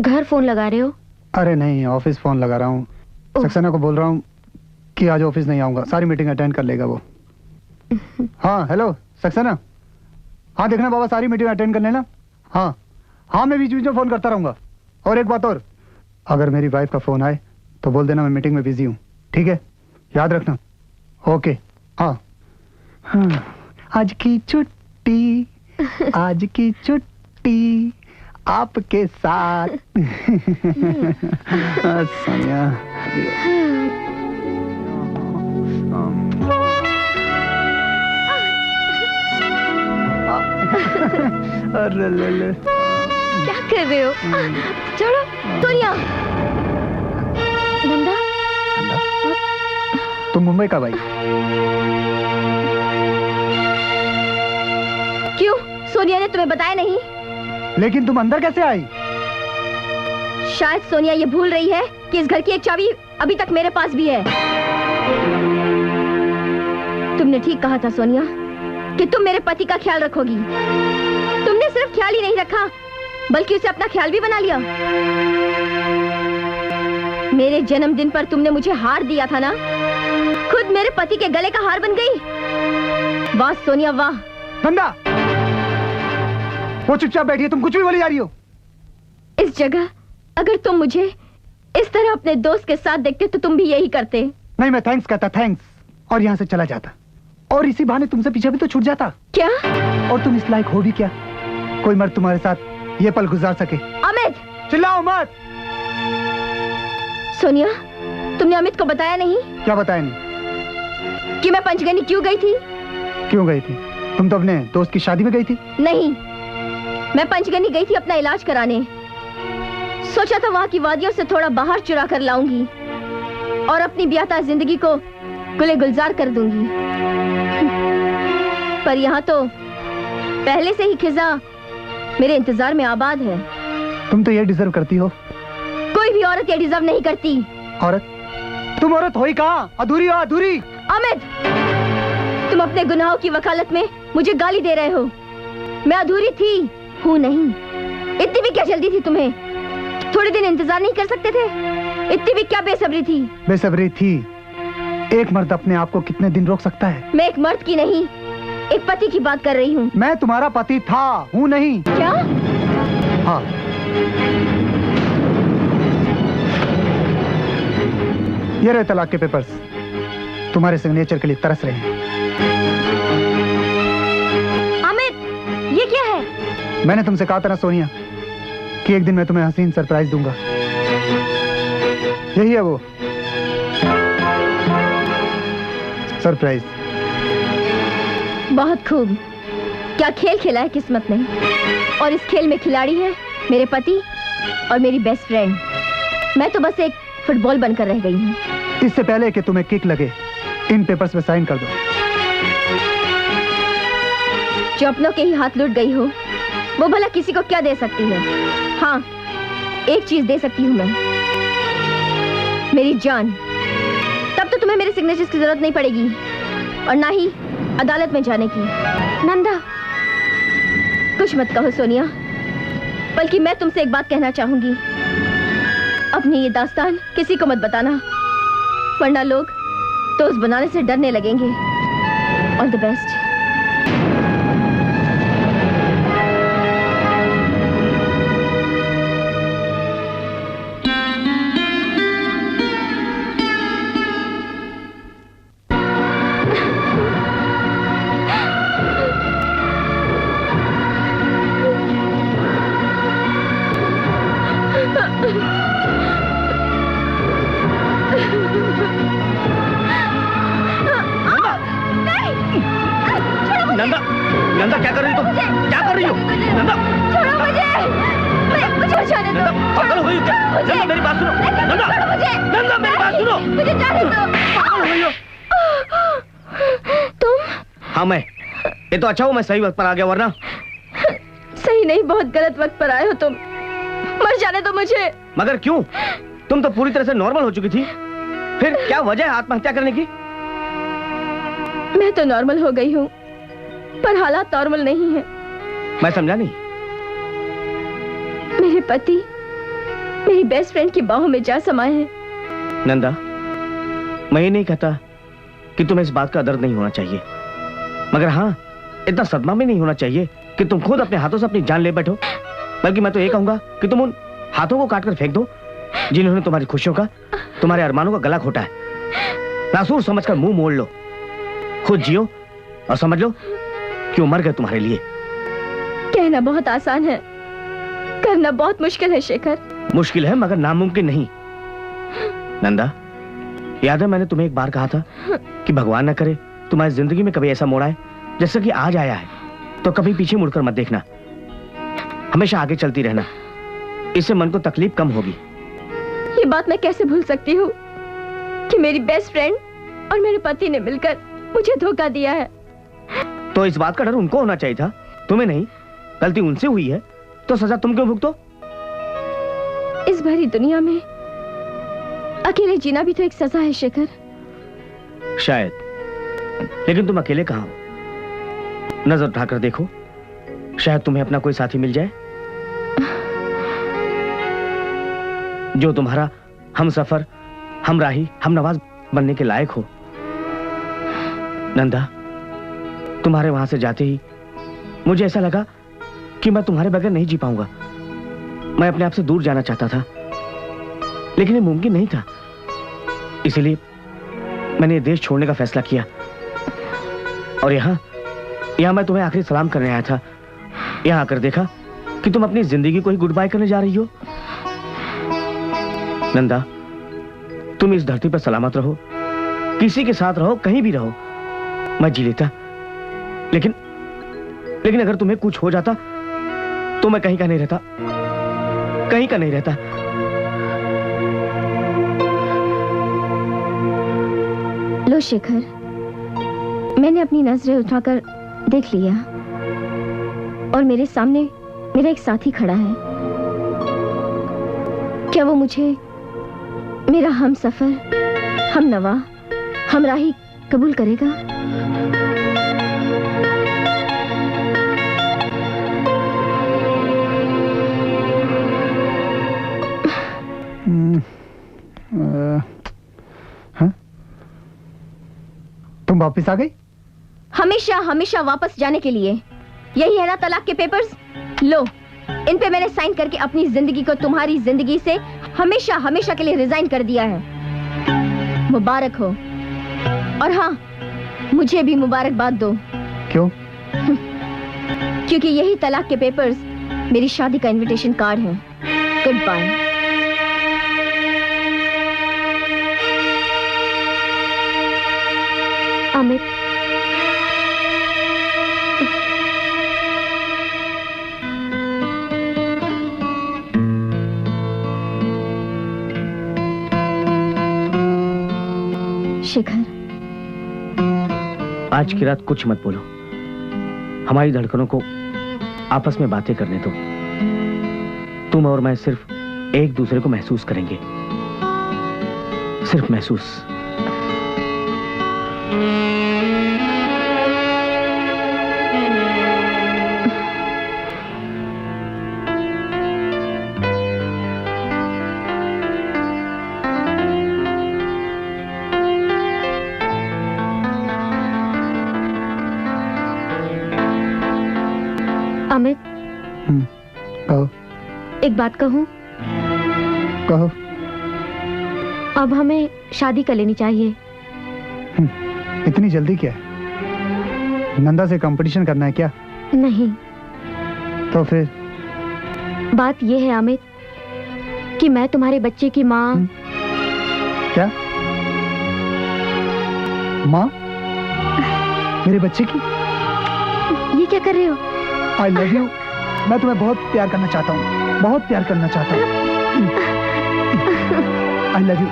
घर फोन लगा रहे हो? अरे नहीं, ऑफिस फोन लगा रहा हूँ। सक्सेना को बोल रहा हूँ कि आज ऑफिस नहीं आऊंगा, सारी मीटिंग अटेंड कर लेगा वो। हाँ हेलो सक्सेना। हाँ देखना बाबा, सारी मीटिंग अटेंड कर लेना। हाँ हाँ, मैं बीच बीच में फोन करता रहूंगा। और एक बात और, अगर मेरी वाइफ का फोन आए तो बोल देना मैं मीटिंग में बिजी हूँ, ठीक है? याद रखना। ओके। हाँ हाँ, आज की छुट्टी, आज की छुट्टी आपके साथ। सोनिया। अरे ले। क्या कर रहे हो? छोड़ो सोनिया। नंदा, तुम मुंबई कब आई? क्यों, सोनिया ने तुम्हें बताया नहीं? लेकिन तुम अंदर कैसे आई? शायद सोनिया ये भूल रही है कि इस घर की एक चाबी अभी तक मेरे पास भी है। तुमने ठीक कहा था सोनिया कि तुम मेरे पति का ख्याल रखोगी। तुमने सिर्फ ख्याल ही नहीं रखा बल्कि उसे अपना ख्याल भी बना लिया। मेरे जन्मदिन पर तुमने मुझे हार दिया था ना, खुद मेरे पति के गले का हार बन गई। वाह सोनिया वाह। नंदा, वो चुपचाप बैठी है, तुम कुछ भी बोली जा रही हो। इस जगह अगर तुम मुझे इस तरह अपने दोस्त के साथ देखते तो तुम भी यही करते। नहीं, मैं थैंक्स कहता, थैंक्स, और यहाँ से चला जाता, और इसी बहाने तुमसे पीछे भी तो छूट जाता। क्या? और तुम इस लायक हो भी क्या कोई मर्द तुम्हारे साथ ये पल गुजार सके? अमित, चिल्लाओ मत। सोनिया, तुमने अमित को बताया नहीं? क्या बताया नहीं? कि मैं पंचगनी क्यों गई थी? क्यों गई थी? तुम तो अपने दोस्त की शादी में गई थी। नहीं, मैं पंचगनी गई थी अपना इलाज कराने। सोचा था वहाँ की वादियों से थोड़ा बाहर चुरा कर लाऊंगी और अपनी ब्याहता जिंदगी को गुले गुलजार कर दूंगी। पर यहाँ तो पहले से ही खिजा मेरे इंतजार में आबाद है। तुम तो ये डिजर्व करती हो। कोई भी औरत ये डिजर्व नहीं करती। औरत? तुम औरत हो ही कहाँ? अधूरी हो, अधूरी। अमित, तुम अपने गुनाहों की वकालत में मुझे गाली दे रहे हो। मैं अधूरी थी, हूँ नहीं। इतनी भी क्या जल्दी थी तुम्हें? थोड़े दिन इंतजार नहीं कर सकते थे? इतनी भी क्या बेसब्री थी? बेसब्री थी। एक मर्द अपने आप को कितने दिन रोक सकता है? मैं एक मर्द की नहीं, एक पति की बात कर रही हूँ। मैं तुम्हारा पति था, हूँ नहीं। क्या? हाँ। ये रहे तलाक के पेपर्स, तुम्हारे सिग्नेचर के लिए तरस रहे हैं। अमित, ये क्या है? मैंने तुमसे कहा था ना सोनिया कि एक दिन मैं तुम्हें हसीन सरप्राइज दूंगा। यही है वो सरप्राइज। बहुत खूब। क्या खेल खेला है किस्मत ने, और इस खेल में खिलाड़ी है मेरे पति और मेरी बेस्ट फ्रेंड। मैं तो बस एक फुटबॉल बनकर रह गई हूँ। इससे पहले कि तुम्हें किक लगे, इन पेपर्स पे साइन कर दो। जो अपनों के ही हाथ लूट गई हो, वो भला किसी को क्या दे सकती है? हाँ, एक चीज दे सकती हूँ मैं, मेरी जान। तब तो तुम्हें मेरे सिग्नेचर्स की जरूरत नहीं पड़ेगी, और ना ही अदालत में जाने की। नंदा, कुछ मत कहो सोनिया, बल्कि मैं तुमसे एक बात कहना चाहूंगी। अपनी ये दास्तान किसी को मत बताना, वरना लोग दोस्त बनाने से डरने लगेंगे। All the best. Nanda, Nanda क्या कर रही हो तुम? क्या कर रही हो? नंदा, छोड़ो मुझे, मुझे बचाने दो। नंदा पागल हो गई हो क्या? नंदा मेरी बात सुनो। नंदा, नंदा मेरी बात सुनो। मुझे जाने दो। पागल हो गई हो? तुम? हाँ मैं। ये तो अच्छा हो मैं सही वक्त पर आ गया, वरना सही नहीं, बहुत गलत वक्त पर आए हो तुम। मर जाने दो मुझे। मगर क्यों? तुम तो पूरी तरह से नॉर्मल हो चुकी थी, फिर क्या वजह है आत्महत्या करने की? मैं तो नॉर्मल हो गई हूँ, पर हालात नॉर्मल नहीं है। मैं समझा नहीं। मेरे पति मेरी बेस्ट फ्रेंड की बाहों में जा समाये हैं। नंदा, मैं ये नहीं कहता कि तुम्हें इस बात का दर्द नहीं होना चाहिए, मगर हाँ, इतना सदमा भी नहीं होना चाहिए कि तुम खुद अपने हाथों से अपनी जान ले बैठो। बल्कि मैं तो ये कहूंगा कि तुम उन हाथों को काटकर फेंक दो जिन्होंने तुम्हारी खुशियों का, तुम्हारे अरमानों का गला घोटा है। नासूर समझकर मुंह मोड़ लो, खुद जियो और समझ लो कि वो मर गए तुम्हारे लिए। कहना बहुत आसान है, करना बहुत मुश्किल है शेखर। मुश्किल है मगर नामुमकिन नहीं। नंदा, याद है मैंने तुम्हें एक बार कहा था कि भगवान न करे तुम्हारी जिंदगी में कभी ऐसा मोड़ आए जैसा कि आज आया है, तो कभी पीछे मुड़कर मत देखना, हमेशा आगे चलती रहना, इससे मन को तकलीफ कम होगी। ये बात मैं कैसे भूल सकती हूँ कि मेरी बेस्ट फ्रेंड और मेरे पति ने मिलकर मुझे धोखा दिया है। तो इस बात का डर उनको होना चाहिए था, तुम्हें नहीं। गलती उनसे हुई है तो सजा तुम क्यों भुगतो? इस भरी दुनिया में अकेले जीना भी तो एक सजा है शेखर। शायद, लेकिन तुम अकेले कहाँ हो? नजर उठाकर देखो, शायद तुम्हें अपना कोई साथी मिल जाए जो तुम्हारा हम सफर, हम राही, हम नवाज बनने के लायक हो। नंदा, तुम्हारे वहां से जाते ही मुझे ऐसा लगा कि मैं तुम्हारे बगैर नहीं जी पाऊंगा। मैं अपने आप से दूर जाना चाहता था, लेकिन ये मुमकिन नहीं था। इसलिए मैंने ये देश छोड़ने का फैसला किया और यहाँ मैं तुम्हें आखिरी सलाम करने आया था। यहाँ आकर देखा कि तुम अपनी जिंदगी को ही गुड बाय करने जा रही हो। नंदा, तुम इस धरती पर सलामत रहो, किसी के साथ रहो, कहीं भी रहो, मैं जी लेता। लेकिन अगर तुम्हें कुछ हो जाता तो मैं कहीं का नहीं रहता, कहीं का नहीं रहता। लो शेखर, मैंने अपनी नजरें उठाकर देख लिया और मेरे सामने मेरा एक साथी खड़ा है। क्या वो मुझे मेरा हम सफर, हम नवा, हम राही कबूल करेगा? तुम वापस आ गई? हमेशा हमेशा वापस जाने के लिए। यही है ना तलाक के पेपर्स? लो, इन पे मैंने साइन करके अपनी जिंदगी को तुम्हारी जिंदगी से हमेशा हमेशा के लिए रिजाइन कर दिया है। मुबारक हो। और हाँ, मुझे भी मुबारकबाद दो। क्यों? क्योंकि यही तलाक के पेपर्स मेरी शादी का इनविटेशन कार्ड है। Good bye. अमित, शिखर, आज की रात कुछ मत बोलो, हमारी धड़कनों को आपस में बातें करने दो। तुम और मैं सिर्फ एक दूसरे को महसूस करेंगे, सिर्फ महसूस। एक बात कहूँ? कहो। अब हमें शादी कर लेनी चाहिए। इतनी जल्दी क्या है? नंदा से कंपटीशन करना है क्या? नहीं, तो फिर? बात यह है अमित कि मैं तुम्हारे बच्चे की माँ। क्या? माँ? मेरे बच्चे की? ये क्या कर रहे हो? I love you। मैं तुम्हें बहुत प्यार करना चाहता हूँ, बहुत प्यार करना चाहता हूँ। I love you।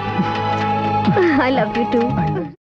I love you too। I love you।